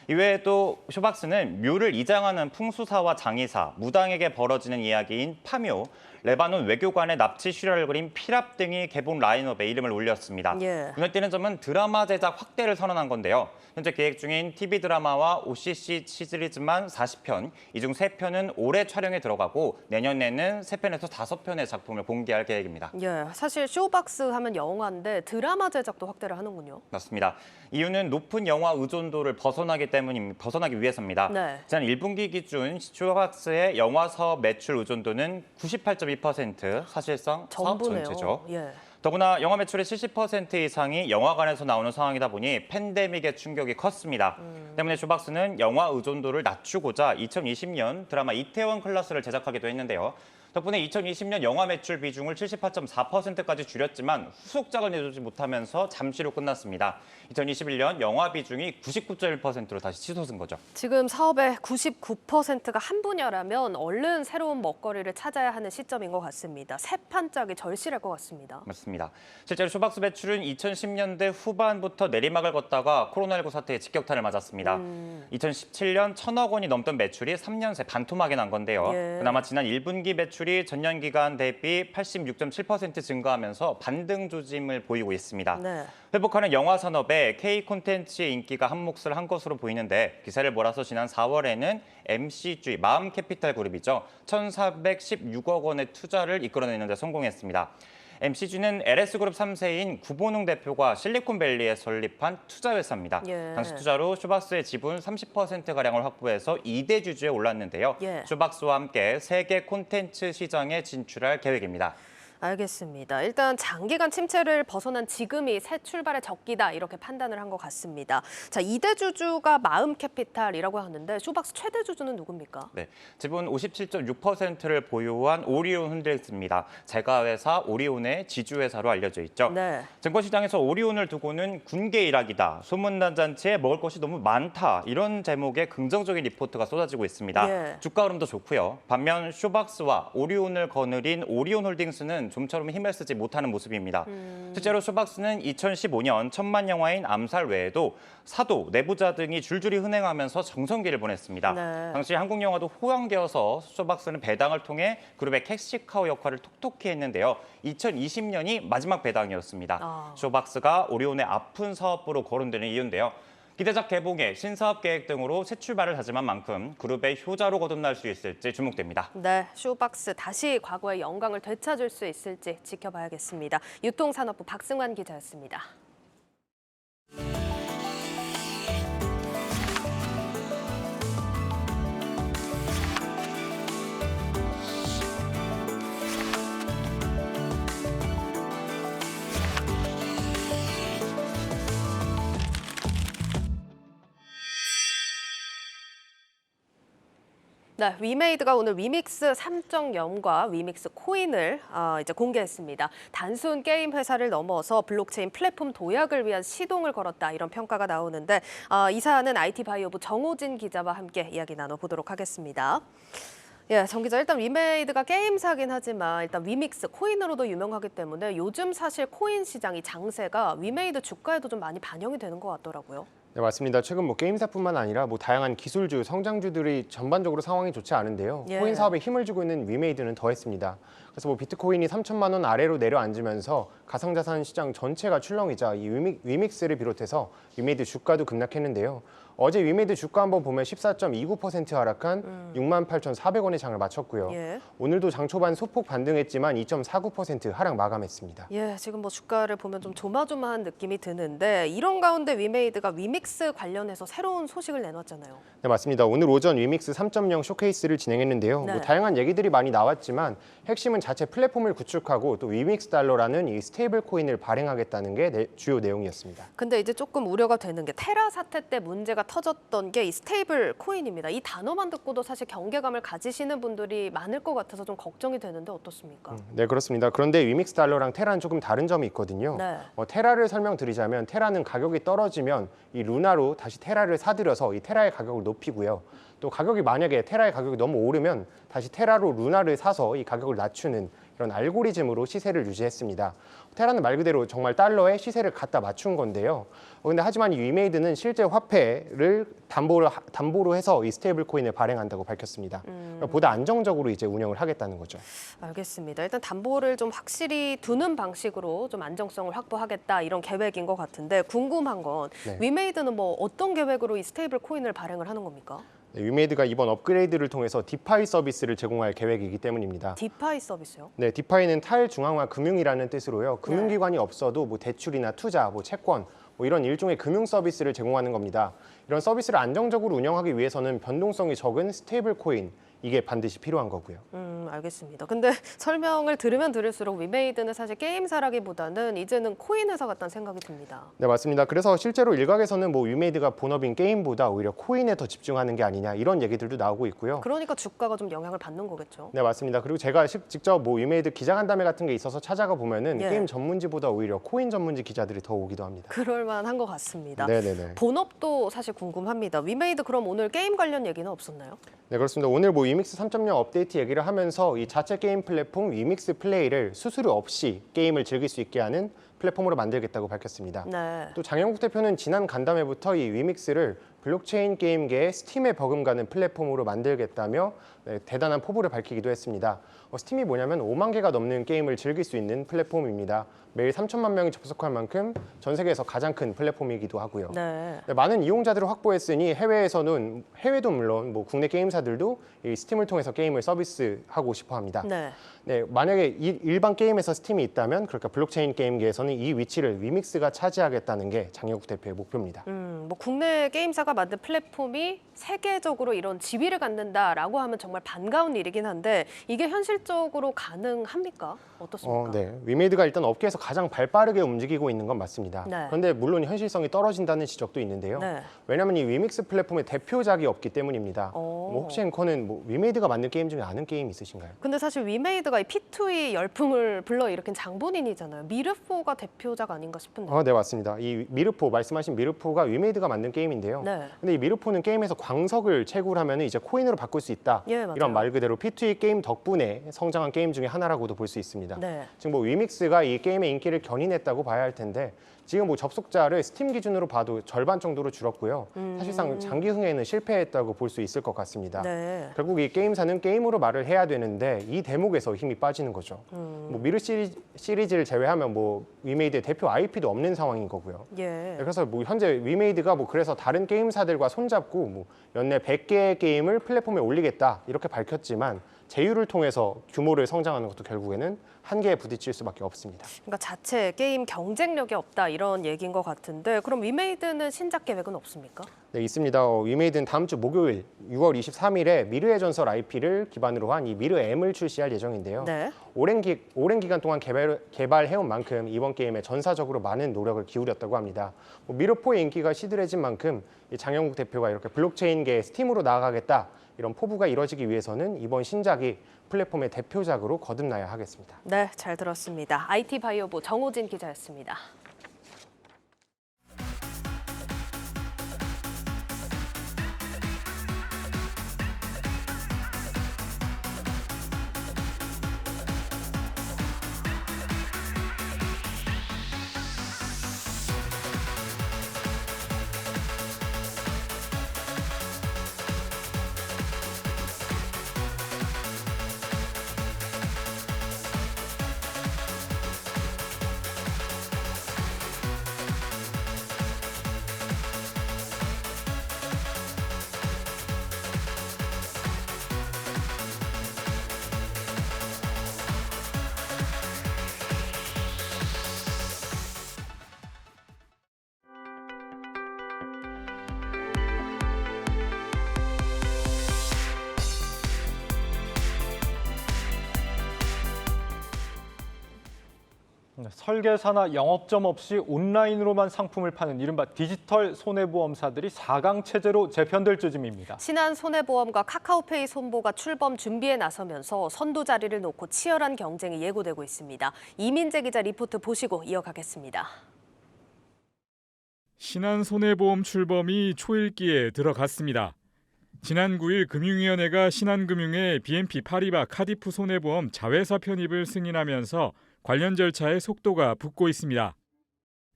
이외에도 쇼박스는 묘를 이장하는 풍수사와 장의사, 무당에게 벌어지는 이야기인 파묘, 레바논 외교관의 납치 실화를 그린 피랍 등이 개봉 라인업에 이름을 올렸습니다. 예. 눈에 띄는 점은 드라마 제작 확대를 선언한 건데요. 현재 계획 중인 TV 드라마와 OCC 시리즈만 40편, 이 중 3편은 올해 촬영에 들어가고 내년에는 3편에서 5편의 작품을 공개할 계획입니다. 예, 사실 쇼박스 하면 영화인데 드라마 제작도 확대를 하는군요. 맞습니다. 이유는 높은 영화 의존도를 벗어나기 위해서입니다. 네. 지난 1분기 기준 쇼박스의 영화 사업 매출 의존도는 98.2%, 사실상 사업 전부네요. 전체죠. 예. 더구나 영화 매출의 70% 이상이 영화관에서 나오는 상황이다 보니 팬데믹의 충격이 컸습니다. 때문에 쇼박스는 영화 의존도를 낮추고자 2020년 드라마 이태원 클라스를 제작하기도 했는데요. 덕분에 2020년 영화 매출 비중을 78.4%까지 줄였지만 후속작을 내주지 못하면서 잠시로 끝났습니다. 2021년 영화 비중이 99.1%로 다시 치솟은 거죠. 지금 사업의 99%가 한 분야라면 얼른 새로운 먹거리를 찾아야 하는 시점인 것 같습니다. 새 판짝이 절실할 것 같습니다. 맞습니다. 실제로 쇼박스 매출은 2010년대 후반부터 내리막을 걷다가 코로나19 사태에 직격탄을 맞았습니다. 2017년 1,000억 원이 넘던 매출이 3년 새 반토막이 난 건데요. 예. 그나마 지난 1분기 매출이 전년 기간 대비 86.7% 증가하면서 반등 조짐을 보이고 있습니다. 네. 회복하는 영화 산업에 K 콘텐츠의 인기가 한 몫을 한 것으로 보이는데 기사를 몰아서 지난 4월에는 MCG, 마음캐피탈 그룹이죠. 1,416억 원의 투자를 이끌어내는 데 성공했습니다. MCG는 LS그룹 3세인 구본웅 대표가 실리콘밸리에 설립한 투자회사입니다. 예. 당시 투자로 쇼박스의 지분 30%가량을 확보해서 2대 주주에 올랐는데요. 예. 쇼박스와 함께 세계 콘텐츠 시장에 진출할 계획입니다. 알겠습니다. 일단 장기간 침체를 벗어난 지금이 새 출발의 적기다 이렇게 판단을 한 것 같습니다. 자, 2대 주주가 마음캐피탈이라고 하는데 쇼박스 최대 주주는 누굽니까? 네, 지분 57.6%를 보유한 오리온 홀딩스입니다. 제가회사 오리온의 지주회사로 알려져 있죠. 네. 증권시장에서 오리온을 두고는 군계 일학이다, 소문난 잔치에 먹을 것이 너무 많다 이런 제목의 긍정적인 리포트가 쏟아지고 있습니다. 예. 주가 흐름도 좋고요. 반면 쇼박스와 오리온을 거느린 오리온 홀딩스는 좀처럼 힘을 쓰지 못하는 모습입니다. 실제로 쇼박스는 2015년 천만 영화인 암살 외에도 사도, 내부자 등이 줄줄이 흥행하면서 정성기를 보냈습니다. 네. 당시 한국 영화도 호황기여서 쇼박스는 배당을 통해 그룹의 캐시카우 역할을 톡톡히 했는데요. 2020년이 마지막 배당이었습니다. 쇼박스가 오리온의 아픈 사업부로 거론되는 이유인데요. 기대작 개봉에 신사업 계획 등으로 새 출발을 다짐한 만큼 그룹의 효자로 거듭날 수 있을지 주목됩니다. 네, 쇼박스 다시 과거의 영광을 되찾을 수 있을지 지켜봐야겠습니다. 유통산업부 박승환 기자였습니다. 네, 위메이드가 오늘 위믹스 3.0과 위믹스 코인을 이제 공개했습니다. 단순 게임 회사를 넘어서 블록체인 플랫폼 도약을 위한 시동을 걸었다 이런 평가가 나오는데 이 사안은 IT바이오부 정호진 기자와 함께 이야기 나눠보도록 하겠습니다. 예, 정 기자, 일단 위메이드가 게임사긴 하지만 일단 위믹스 코인으로도 유명하기 때문에 요즘 사실 코인 시장이 장세가 위메이드 주가에도 좀 많이 반영이 되는 것 같더라고요. 네, 맞습니다. 최근 게임사뿐만 아니라 다양한 기술주, 성장주들이 전반적으로 상황이 좋지 않은데요. 예. 코인 사업에 힘을 주고 있는 위메이드는 더했습니다. 그래서 비트코인이 3천만 원 아래로 내려앉으면서 가상자산 시장 전체가 출렁이자 이 위믹스를 비롯해서 위메이드 주가도 급락했는데요. 어제 위메이드 주가 한번 보면 14.29% 하락한 68,400원의 장을 마쳤고요. 예. 오늘도 장 초반 소폭 반등했지만 2.49% 하락 마감했습니다. 예, 지금 주가를 보면 좀 조마조마한 느낌이 드는데 이런 가운데 위메이드가 위믹스 관련해서 새로운 소식을 내놨잖아요. 네, 맞습니다. 오늘 오전 위믹스 3.0 쇼케이스를 진행했는데요. 네. 다양한 얘기들이 많이 나왔지만 핵심은 자체 플랫폼을 구축하고 또 위믹스 달러라는 이 스테이블 코인을 발행하겠다는 게 주요 내용이었습니다. 근데 이제 조금 우려가 되는 게 테라 사태 때 문제가 터졌던 게 이 스테이블 코인입니다. 이 단어만 듣고도 사실 경계감을 가지시는 분들이 많을 것 같아서 좀 걱정이 되는데 어떻습니까? 네, 그렇습니다. 그런데 위믹스 달러랑 테라는 조금 다른 점이 있거든요. 네. 테라를 설명드리자면 테라는 가격이 떨어지면 이 루나로 다시 테라를 사들여서 이 테라의 가격을 높이고요. 또 가격이 만약에 테라의 가격이 너무 오르면 다시 테라로 루나를 사서 이 가격을 낮추는 이런 알고리즘으로 시세를 유지했습니다. 테라는 말 그대로 정말 달러에 시세를 갖다 맞춘 건데요. 근데 하지만 이 위메이드는 실제 화폐를 담보로 해서 이 스테이블 코인을 발행한다고 밝혔습니다. 보다 안정적으로 이제 운영을 하겠다는 거죠. 알겠습니다. 일단 담보를 좀 확실히 두는 방식으로 좀 안정성을 확보하겠다 이런 계획인 것 같은데 궁금한 건 네. 위메이드는 어떤 계획으로 이 스테이블 코인을 발행을 하는 겁니까? 네, 위메이드가 이번 업그레이드를 통해서 디파이 서비스를 제공할 계획이기 때문입니다. 디파이 서비스요? 네, 디파이는 탈중앙화 금융이라는 뜻으로요. 금융기관이 없어도 대출이나 투자, 채권 이런 일종의 금융 서비스를 제공하는 겁니다. 이런 서비스를 안정적으로 운영하기 위해서는 변동성이 적은 스테이블 코인 이게 반드시 필요한 거고요. 알겠습니다. 근데 설명을 들으면 들을수록 위메이드는 사실 게임사라기보다는 이제는 코인 회사 같다는 생각이 듭니다. 네, 맞습니다. 그래서 실제로 일각에서는 위메이드가 본업인 게임보다 오히려 코인에 더 집중하는 게 아니냐 이런 얘기들도 나오고 있고요. 그러니까 주가가 좀 영향을 받는 거겠죠. 네, 맞습니다. 그리고 제가 직접 위메이드 기자간담회 같은 게 있어서 찾아가 보면은 예. 게임 전문지보다 오히려 코인 전문지 기자들이 더 오기도 합니다. 그럴 만한 것 같습니다. 네네네. 본업도 사실 궁금합니다. 위메이드 그럼 오늘 게임 관련 얘기는 없었나요? 네, 그렇습니다. 오늘 위믹스 3.0 업데이트 얘기를 하면서 이 자체 게임 플랫폼 위믹스 플레이를 수수료 없이 게임을 즐길 수 있게 하는 플랫폼으로 만들겠다고 밝혔습니다. 네. 또 장영국 대표는 지난 간담회부터 이 위믹스를 블록체인 게임계의 스팀에 버금가는 플랫폼으로 만들겠다며 대단한 포부를 밝히기도 했습니다. 스팀이 뭐냐면 5만 개가 넘는 게임을 즐길 수 있는 플랫폼입니다. 매일 3천만 명이 접속할 만큼 전 세계에서 가장 큰 플랫폼이기도 하고요. 네. 많은 이용자들을 확보했으니 해외도 물론 뭐 국내 게임사들도 이 스팀을 통해서 게임을 서비스하고 싶어 합니다. 네. 만약에 일반 게임에서 스팀이 있다면 그러니까 블록체인 게임계에서는 이 위치를 위믹스가 차지하겠다는 게 장영욱 대표의 목표입니다. 뭐 국내 게임사가 만든 플랫폼이 세계적으로 이런 지위를 갖는다라고 하면 정말 반가운 일이긴 한데 이게 현실적으로 가능합니까? 어떻습니까? 네. 위메이드가 일단 업계에서 가장 발빠르게 움직이고 있는 건 맞습니다. 네. 그런데 물론 현실성이 떨어진다는 지적도 있는데요. 네. 왜냐하면 이 위믹스 플랫폼의 대표작이 없기 때문입니다. 혹시 앵커는 위메이드가 만든 게임 중에 아는 게임 있으신가요? 근데 사실 위메이드가 이 P2E 열풍을 불러일으킨 장본인이잖아요. 미르4가 대표작 아닌가 싶은데. 네, 맞습니다. 이 미르4 말씀하신 미르4가 위메이드가 만든 게임인데요. 네. 근데 이 미르4는 게임에서 광석을 채굴하면 이제 코인으로 바꿀 수 있다. 예, 맞아요. 이런 말 그대로 P2E 게임 덕분에 성장한 게임 중에 하나라고도 볼 수 있습니다. 네. 지금 뭐 위믹스가 이 게임의 인기를 견인했다고 봐야 할 텐데 지금 뭐 접속자를 스팀 기준으로 봐도 절반 정도로 줄었고요. 사실상 장기 흥행에는 실패했다고 볼 수 있을 것 같습니다. 네. 결국 이 게임사는 게임으로 말을 해야 되는데 이 대목에서 힘이 빠지는 거죠. 뭐 미르 시리즈를 제외하면 뭐 위메이드의 대표 IP도 없는 상황인 거고요. 예. 그래서 뭐 현재 위메이드가 뭐 그래서 다른 게임사들과 손잡고 뭐 연내 100개의 게임을 플랫폼에 올리겠다 이렇게 밝혔지만 제휴를 통해서 규모를 성장하는 것도 결국에는 한계에 부딪힐 수밖에 없습니다. 그러니까 자체 게임 경쟁력이 없다 이런 얘기인 것 같은데 그럼 위메이드는 신작 계획은 없습니까? 네, 있습니다. 위메이드는 다음 주 목요일 6월 23일에 미르의 전설 IP를 기반으로 한 이 미르 M을 출시할 예정인데요. 네. 오랜 기간 동안 개발해온 만큼 이번 게임에 전사적으로 많은 노력을 기울였다고 합니다. 미르4의 인기가 시들해진 만큼 이 장영욱 대표가 이렇게 블록체인계의 스팀으로 나아가겠다 이런 포부가 이뤄지기 위해서는 이번 신작이 플랫폼의 대표작으로 거듭나야 하겠습니다. 네, 잘 들었습니다. IT 바이오부 정호진 기자였습니다. 설계사나 영업점 없이 온라인으로만 상품을 파는 이른바 디지털 손해보험사들이 4강 체제로 재편될 조짐입니다. 신한손해보험과 카카오페이 손보가 출범 준비에 나서면서 선두 자리를 놓고 치열한 경쟁이 예고되고 있습니다. 이민재 기자 리포트 보시고 이어가겠습니다. 신한손해보험 출범이 초읽기에 들어갔습니다. 지난 9일 금융위원회가 신한금융의 BNP 파리바 카디프 손해보험 자회사 편입을 승인하면서 관련 절차에 속도가 붙고 있습니다.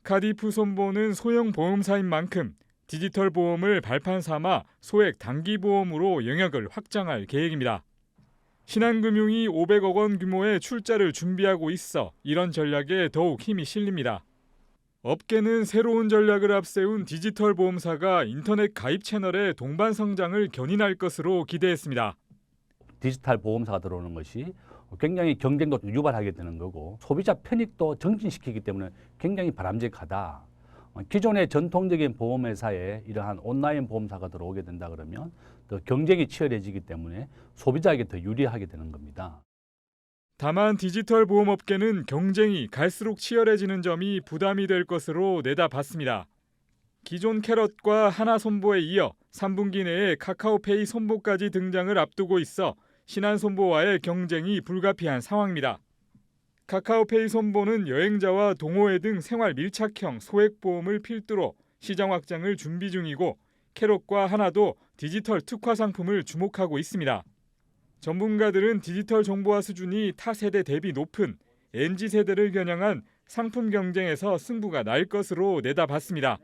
카디프 손보는 소형 보험사인 만큼 디지털 보험을 발판 삼아 소액 단기 보험으로 영역을 확장할 계획입니다. 신한금융이 500억 원 규모의 출자를 준비하고 있어 이런 전략에 더욱 힘이 실립니다. 업계는 새로운 전략을 앞세운 디지털 보험사가 인터넷 가입 채널의 동반 성장을 견인할 것으로 기대했습니다. 디지털 보험사가 들어오는 것이 굉장히 경쟁도 유발하게 되는 거고 소비자 편익도 정진시키기 때문에 굉장히 바람직하다. 기존의 전통적인 보험회사에 이러한 온라인 보험사가 들어오게 된다 그러면 더 경쟁이 치열해지기 때문에 소비자에게 더 유리하게 되는 겁니다. 다만 디지털 보험업계는 경쟁이 갈수록 치열해지는 점이 부담이 될 것으로 내다봤습니다. 기존 캐럿과 하나손보에 이어 3분기 내에 카카오페이 손보까지 등장을 앞두고 있어 신한손보와의 경쟁이 불가피한 상황입니다. 카카오페이 손보는 여행자와 동호회 등 생활 밀착형 소액보험을 필두로 시장 확장을 준비 중이고 캐럿과 하나도 디지털 특화 상품을 주목하고 있습니다. 전문가들은 디지털 정보화 수준이 타 세대 대비 높은 MZ세대를 겨냥한 상품 경쟁에서 승부가 날 것으로 내다봤습니다.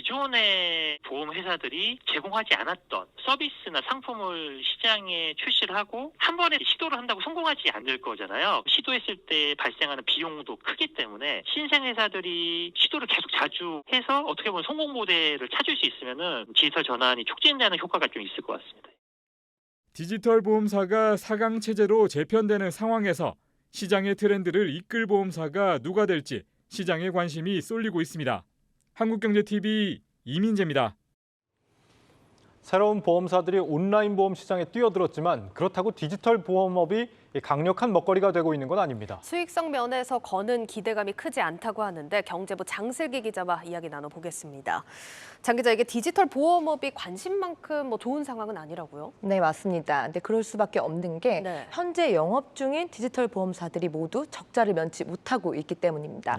기존의 보험 회사들이 제공하지 않았던 서비스나 상품을 시장에 출시를 하고 한 번에 시도를 한다고 성공하지 않을 거잖아요. 시도했을 때 발생하는 비용도 크기 때문에 신생 회사들이 시도를 계속 자주 해서 어떻게 보면 성공 모델을 찾을 수 있으면은 디지털 전환이 촉진되는 효과가 좀 있을 것 같습니다. 디지털 보험사가 4강 체제로 재편되는 상황에서 시장의 트렌드를 이끌 보험사가 누가 될지 시장에 관심이 쏠리고 있습니다. 한국경제TV 이민재입니다. 새로운 보험사들이 온라인 보험 시장에 뛰어들었지만 그렇다고 디지털 보험업이 강력한 먹거리가 되고 있는 건 아닙니다. 수익성 면에서 거는 기대감이 크지 않다고 하는데 경제부 장슬기 기자와 이야기 나눠보겠습니다. 장 기자, 이게 디지털 보험업이 관심만큼 좋은 상황은 아니라고요? 네, 맞습니다. 근데 그럴 수밖에 없는 게 현재 영업 중인 디지털 보험사들이 모두 적자를 면치 못하고 있기 때문입니다.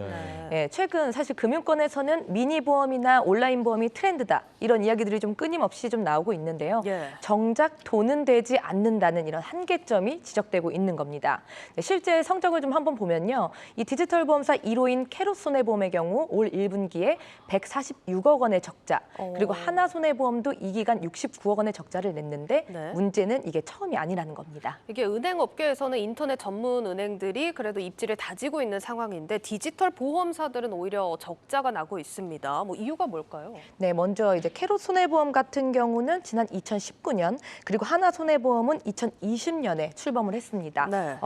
최근 사실 금융권에서는 미니 보험이나 온라인 보험이 트렌드다 이런 이야기들이 좀 끊임없이 좀 나오고 있는데요. 정작 돈은 되지 않는다는 이런 한계점이 지적되고 있는 겁니다. 실제 성적을 좀 한번 보면요. 이 디지털 보험사 1호인 캐롯손해보험의 경우 올 1분기에 146억 원의 적자, 그리고 하나손해보험도 이 기간 69억 원의 적자를 냈는데 문제는 이게 처음이 아니라는 겁니다. 이게 은행 업계에서는 인터넷 전문 은행들이 그래도 입지를 다지고 있는 상황인데 디지털 보험사들은 오히려 적자가 나고 있습니다. 이유가 뭘까요? 네, 먼저 이제 캐롯손해보험 같은 경우는 지난 2019년 그리고 하나손해보험은 2020년에 출범을 했습니다.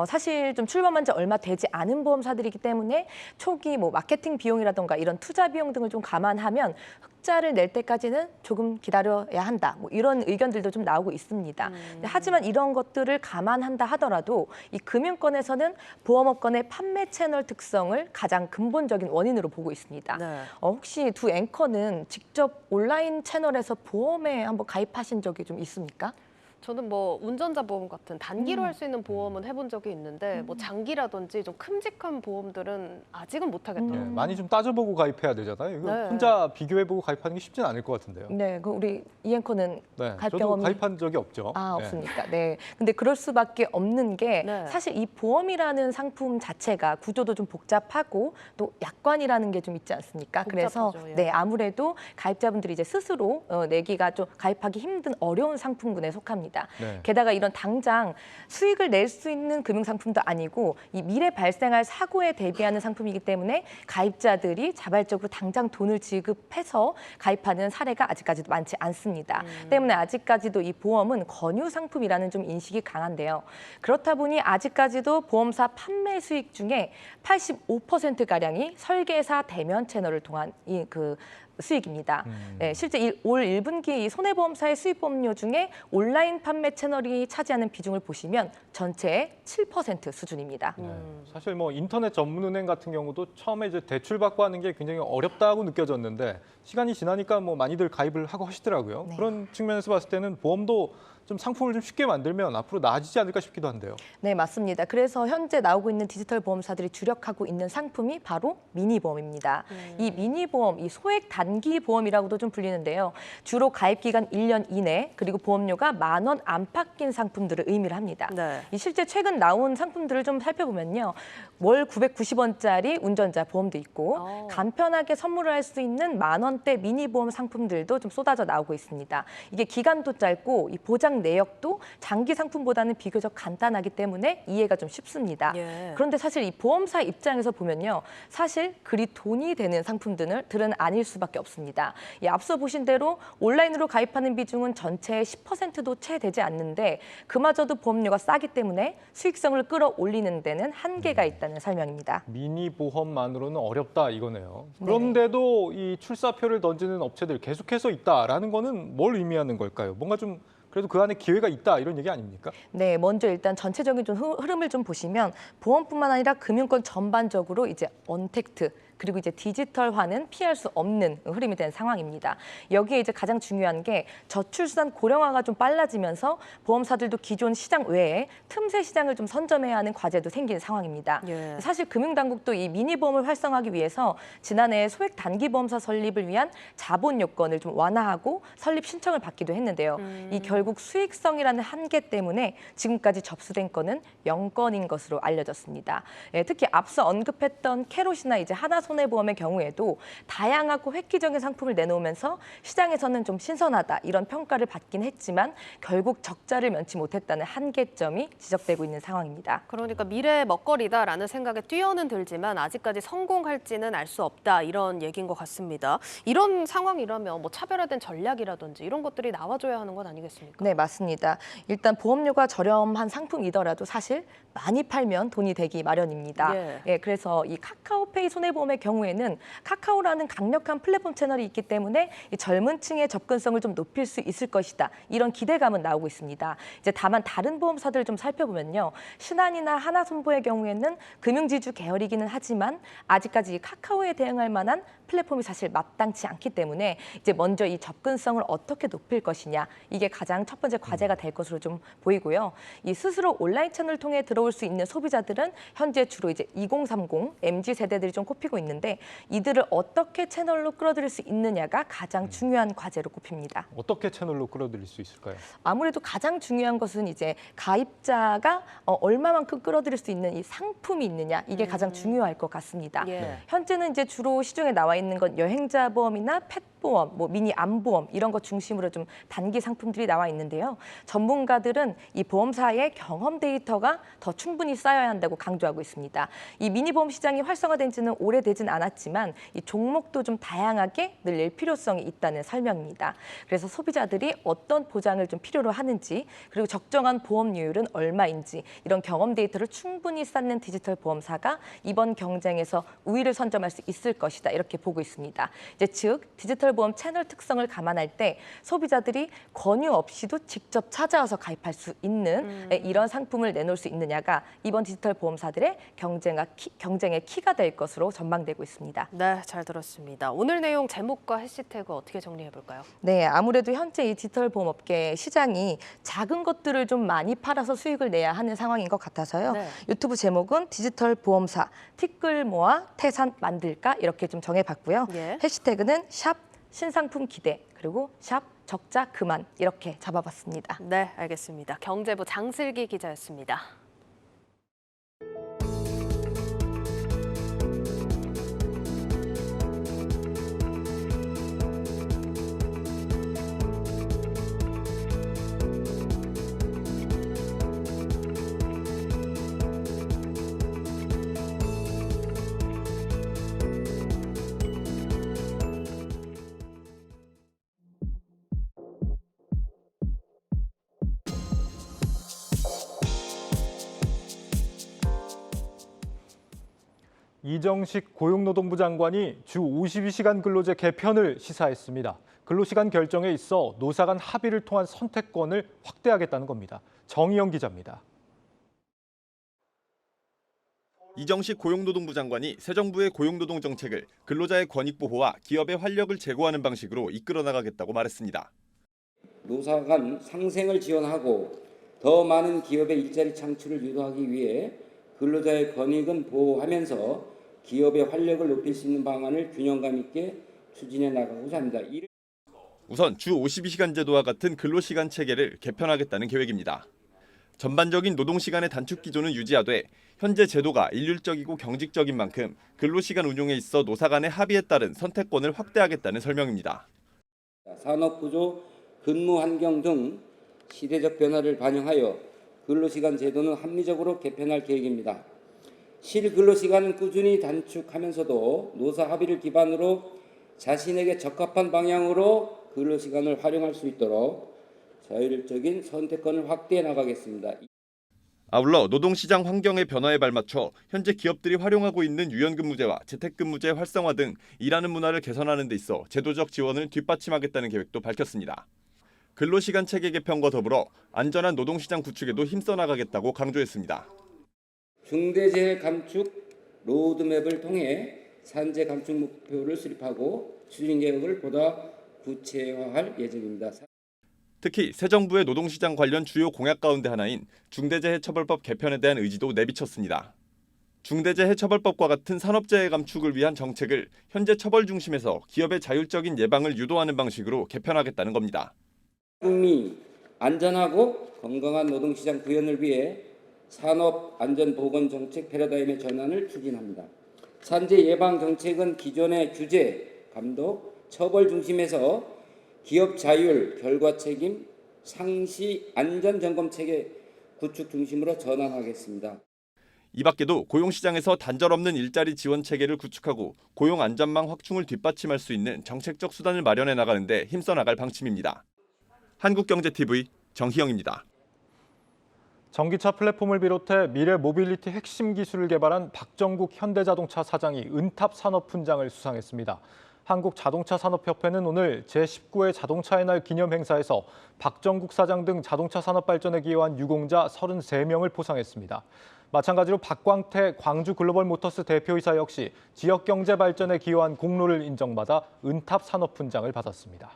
사실 좀 출범한 지 얼마 되지 않은 보험사들이기 때문에 초기 마케팅 비용이라던가 이런 투자 비용 등을 좀 감안하면 흑자를 낼 때까지는 조금 기다려야 한다. 이런 의견들도 좀 나오고 있습니다. 하지만 이런 것들을 감안한다 하더라도 이 금융권에서는 보험업권의 판매 채널 특성을 가장 근본적인 원인으로 보고 있습니다. 혹시 두 앵커는 직접 온라인 채널에서 보험에 한번 가입하신 적이 좀 있습니까? 저는 운전자 보험 같은 단기로 할 수 있는 보험은 해본 적이 있는데 장기라든지 좀 큼직한 보험들은 아직은 못 하겠더라고요. 많이 좀 따져보고 가입해야 되잖아요. 이거 혼자 비교해보고 가입하는 게 쉽지는 않을 것 같은데요. 네, 우리 이 앵커는 가입 저도 경험이 가입한 적이 없죠. 없습니까? 네. 근데 그럴 수밖에 없는 게 사실 이 보험이라는 상품 자체가 구조도 좀 복잡하고 또 약관이라는 게 좀 있지 않습니까? 그래서 아무래도 가입자분들이 이제 스스로 내기가 좀 가입하기 힘든 어려운 상품군에 속합니다. 게다가 이런 당장 수익을 낼 수 있는 금융상품도 아니고 이 미래 발생할 사고에 대비하는 상품이기 때문에 가입자들이 자발적으로 당장 돈을 지급해서 가입하는 사례가 아직까지도 많지 않습니다. 때문에 아직까지도 이 보험은 권유 상품이라는 좀 인식이 강한데요. 그렇다 보니 아직까지도 보험사 판매 수익 중에 85%가량이 설계사 대면 채널을 통한 수익입니다. 실제 올 1분기 이 손해보험사의 수익보험료 중에 온라인 판매 채널이 차지하는 비중을 보시면 전체의 7% 수준입니다. 사실 인터넷 전문은행 같은 경우도 처음에 이제 대출받고 하는 게 굉장히 어렵다고 느껴졌는데 시간이 지나니까 많이들 가입을 하고 하시더라고요. 그런 측면에서 봤을 때는 보험도 좀 상품을 좀 쉽게 만들면 앞으로 나아지지 않을까 싶기도 한데요. 네, 맞습니다. 그래서 현재 나오고 있는 디지털 보험사들이 주력하고 있는 상품이 바로 미니보험입니다. 이 미니보험, 이 소액 단기 보험이라고도 좀 불리는데요. 주로 가입 기간 1년 이내 그리고 보험료가 10,000원 안팎인 상품들을 의미를 합니다. 이 실제 최근 나온 상품들을 좀 살펴보면요. 월 990원짜리 운전자 보험도 있고 간편하게 선물을 할 수 있는 10,000원대 미니보험 상품들도 좀 쏟아져 나오고 있습니다. 이게 기간도 짧고 이 보장 내역도 장기 상품보다는 비교적 간단하기 때문에 이해가 좀 쉽습니다. 그런데 사실 이 보험사 입장에서 보면요. 사실 그리 돈이 되는 상품들은 아닐 수밖에 없습니다. 앞서 보신 대로 온라인으로 가입하는 비중은 전체의 10%도 채 되지 않는데 그마저도 보험료가 싸기 때문에 수익성을 끌어올리는 데는 한계가 있다는 설명입니다. 미니 보험만으로는 어렵다 이거네요. 그런데도 이 출사표를 던지는 업체들 계속해서 있다라는 거는 뭘 의미하는 걸까요? 뭔가 좀 그래도 그 안에 기회가 있다 이런 얘기 아닙니까? 네, 먼저 일단 전체적인 좀 흐름을 좀 보시면 보험뿐만 아니라 금융권 전반적으로 이제 언택트 그리고 이제 디지털화는 피할 수 없는 흐름이 된 상황입니다. 여기에 이제 가장 중요한 게 저출산 고령화가 좀 빨라지면서 보험사들도 기존 시장 외에 틈새 시장을 좀 선점해야 하는 과제도 생긴 상황입니다. 사실 금융당국도 이 미니보험을 활성화하기 위해서 지난해 소액 단기보험사 설립을 위한 자본 요건을 좀 완화하고 설립 신청을 받기도 했는데요. 이 결국 수익성이라는 한계 때문에 지금까지 접수된 건은 0건인 것으로 알려졌습니다. 특히 앞서 언급했던 캐롯이나 이제 하나손 손해보험의 경우에도 다양하고 획기적인 상품을 내놓으면서 시장에서는 좀 신선하다 이런 평가를 받긴 했지만 결국 적자를 면치 못했다는 한계점이 지적되고 있는 상황입니다. 그러니까 미래의 먹거리다라는 생각에 뛰어는 들지만 아직까지 성공할지는 알 수 없다 이런 얘기인 것 같습니다. 이런 상황이라면 뭐 차별화된 전략이라든지 이런 것들이 나와줘야 하는 건 아니겠습니까? 네, 맞습니다. 일단 보험료가 저렴한 상품이더라도 사실 많이 팔면 돈이 되기 마련입니다. 예, 그래서 이 카카오페이 손해보험의 경우에는 카카오라는 강력한 플랫폼 채널이 있기 때문에 이 젊은 층의 접근성을 좀 높일 수 있을 것이다. 이런 기대감은 나오고 있습니다. 이제 다만 다른 보험사들을 좀 살펴보면요. 신한이나 하나손보의 경우에는 금융지주 계열이기는 하지만 아직까지 카카오에 대응할 만한 플랫폼이 사실 마땅치 않기 때문에 이제 먼저 이 접근성을 어떻게 높일 것이냐 이게 가장 첫 번째 과제가 될 것으로 좀 보이고요. 이 스스로 온라인 채널을 통해 들어올 수 있는 소비자들은 현재 주로 이제 2030, MZ 세대들이 좀 꼽히고 있는데 이들을 어떻게 채널로 끌어들일 수 있느냐가 가장 중요한 과제로 꼽힙니다. 어떻게 채널로 끌어들일 수 있을까요? 아무래도 가장 중요한 것은 이제 가입자가 얼마만큼 끌어들일 수 있는 이 상품이 있느냐 이게 가장 중요할 것 같습니다. 현재는 이제 주로 시중에 나와 있는 건 여행자 보험이나 펫보험, 뭐 미니 암보험 이런 것 중심으로 좀 단기 상품들이 나와 있는데요. 전문가들은 이 보험사의 경험 데이터가 더 충분히 쌓여야 한다고 강조하고 있습니다. 이 미니보험 시장이 활성화된 지는 오래되진 않았지만 이 종목도 좀 다양하게 늘릴 필요성이 있다는 설명입니다. 그래서 소비자들이 어떤 보장을 좀 필요로 하는지 그리고 적정한 보험료율은 얼마인지 이런 경험 데이터를 충분히 쌓는 디지털 보험사가 이번 경쟁에서 우위를 선점할 수 있을 것이다 이렇게 보고 있습니다. 이제 즉 디지털 보험 채널 특성을 감안할 때 소비자들이 권유 없이도 직접 찾아와서 가입할 수 있는 이런 상품을 내놓을 수 있느냐가 이번 디지털 보험사들의 경쟁의 키가 될 것으로 전망되고 있습니다. 네, 잘 들었습니다. 오늘 내용 제목과 해시태그 어떻게 정리해 볼까요? 네, 아무래도 현재 이 디지털 보험업계 시장이 작은 것들을 좀 많이 팔아서 수익을 내야 하는 상황인 것 같아서요. 유튜브 제목은 디지털 보험사 티끌 모아 태산 만들까 이렇게 좀 정해봤고요. 해시태그는 샵 신상품 기대 그리고 샵 적자 그만 이렇게 잡아봤습니다. 네, 알겠습니다. 경제부 장슬기 기자였습니다. 이정식 고용노동부 장관이 주 52시간 근로제 개편을 시사했습니다. 근로시간 결정에 있어 노사 간 합의를 통한 선택권을 확대하겠다는 겁니다. 정희영 기자입니다. 이정식 고용노동부 장관이 새 정부의 고용노동 정책을 근로자의 권익 보호와 기업의 활력을 제고하는 방식으로 이끌어 나가겠다고 말했습니다. 노사 간 상생을 지원하고 더 많은 기업의 일자리 창출을 유도하기 위해 근로자의 권익은 보호하면서 기업의 활력을 높일 수 있는 방안을 균형감 있게 추진해 나가고자 합니다. 우선 주 52시간 제도와 같은 근로시간 체계를 개편하겠다는 계획입니다. 전반적인 노동시간의 단축 기조는 유지하되 현재 제도가 일률적이고 경직적인 만큼 근로시간 운용에 있어 노사 간의 합의에 따른 선택권을 확대하겠다는 설명입니다. 산업구조, 근무 환경 등 시대적 변화를 반영하여 근로시간 제도는 합리적으로 개편할 계획입니다. 실근로시간은 꾸준히 단축하면서도 노사 합의를 기반으로 자신에게 적합한 방향으로 근로시간을 활용할 수 있도록 자율적인 선택권을 확대해 나가겠습니다. 아울러 노동시장 환경의 변화에 발맞춰 현재 기업들이 활용하고 있는 유연근무제와 재택근무제 활성화 등 일하는 문화를 개선하는 데 있어 제도적 지원을 뒷받침하겠다는 계획도 밝혔습니다. 근로시간 체계 개편과 더불어 안전한 노동시장 구축에도 힘써 나가겠다고 강조했습니다. 중대재해 감축 로드맵을 통해 산재 감축 목표를 수립하고 추진 계획을 보다 구체화할 예정입니다. 특히 새 정부의 노동시장 관련 주요 공약 가운데 하나인 중대재해처벌법 개편에 대한 의지도 내비쳤습니다. 중대재해처벌법과 같은 산업재해 감축을 위한 정책을 현재 처벌 중심에서 기업의 자율적인 예방을 유도하는 방식으로 개편하겠다는 겁니다. 국민 안전하고 건강한 노동시장 구현을 위해 산업안전보건정책 패러다임의 전환을 추진합니다. 산재 예방 정책은 기존의 규제, 감독, 처벌 중심에서 기업 자율, 결과 책임, 상시 안전 점검 체계 구축 중심으로 전환하겠습니다. 이 밖에도 고용시장에서 단절 없는 일자리 지원 체계를 구축하고 고용 안전망 확충을 뒷받침할 수 있는 정책적 수단을 마련해 나가는 데 힘써 나갈 방침입니다. 한국경제TV 정희영입니다. 전기차 플랫폼을 비롯해 미래 모빌리티 핵심 기술을 개발한 박정국 현대자동차 사장이 은탑 산업훈장을 수상했습니다. 한국자동차산업협회는 오늘 제19회 자동차의 날 기념 행사에서 박정국 사장 등 자동차 산업 발전에 기여한 유공자 33명을 포상했습니다. 마찬가지로 박광태 광주 글로벌 모터스 대표이사 역시 지역 경제 발전에 기여한 공로를 인정받아 은탑 산업훈장을 받았습니다.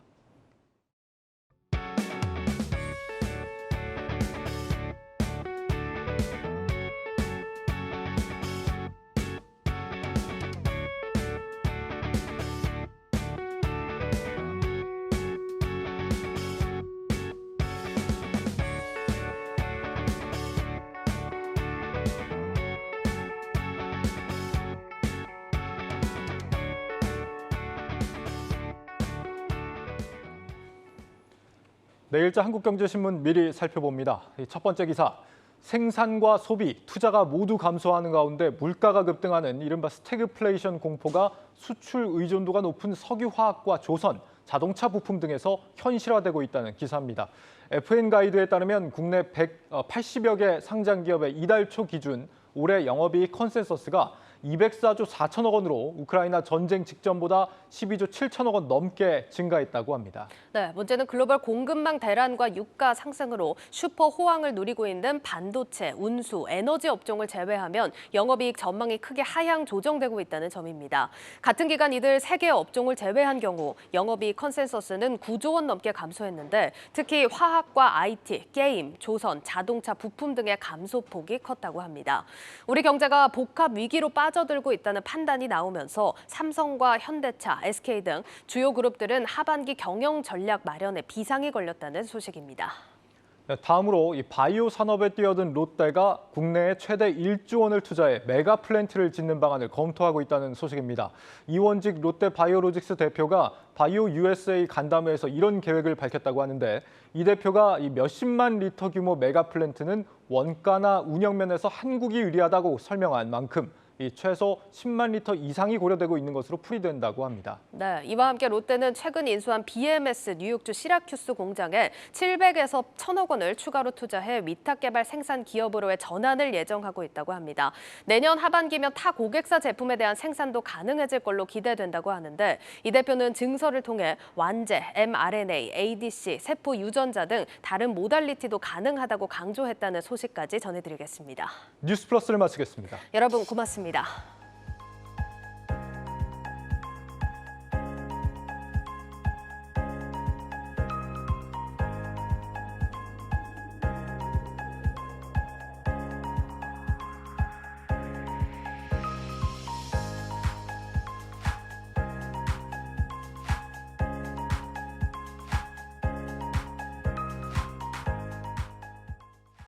내일자 한국경제신문 미리 살펴봅니다. 첫 번째 기사, 생산과 소비, 투자가 모두 감소하는 가운데 물가가 급등하는 이른바 스태그플레이션 공포가 수출 의존도가 높은 석유화학과 조선, 자동차 부품 등에서 현실화되고 있다는 기사입니다. FN가이드에 따르면 국내 180여 개 상장 기업의 이달 초 기준 올해 영업이익 컨센서스가 204조 4천억 원으로 우크라이나 전쟁 직전보다 12조 7천억 원 넘게 증가했다고 합니다. 네, 문제는 글로벌 공급망 대란과 유가 상승으로 슈퍼 호황을 누리고 있는 반도체, 운수, 에너지 업종을 제외하면 영업이익 전망이 크게 하향 조정되고 있다는 점입니다. 같은 기간 이들 3개 업종을 제외한 경우 영업이익 컨센서스는 9조 원 넘게 감소했는데 특히 화학과 IT, 게임, 조선, 자동차 부품 등의 감소폭이 컸다고 합니다. 우리 경제가 복합 위기로 빠져들고 있다는 판단이 나오면서 삼성과 현대차, SK 등 주요 그룹들은 하반기 경영 전략 마련에 비상이 걸렸다는 소식입니다. 다음으로 이 바이오 산업에 뛰어든 롯데가 국내에 최대 1조 원을 투자해 메가 플랜트를 짓는 방안을 검토하고 있다는 소식입니다. 이원직 롯데 바이오로직스 대표가 바이오 USA 간담회에서 이런 계획을 밝혔다고 하는데 이 대표가 이 몇십만 리터 규모 메가 플랜트는 원가나 운영면에서 한국이 유리하다고 설명한 만큼 이 최소 10만 리터 이상이 고려되고 있는 것으로 풀이된다고 합니다. 네, 이와 함께 롯데는 최근 인수한 BMS 뉴욕주 시라큐스 공장에 700에서 1,000억 원을 추가로 투자해 위탁 개발 생산 기업으로의 전환을 예정하고 있다고 합니다. 내년 하반기면 타 고객사 제품에 대한 생산도 가능해질 걸로 기대된다고 하는데 이 대표는 증서를 통해 완제, mRNA, ADC, 세포 유전자 등 다른 모달리티도 가능하다고 강조했다는 소식까지 전해드리겠습니다. 뉴스플러스를 마치겠습니다. 여러분 고맙습니다.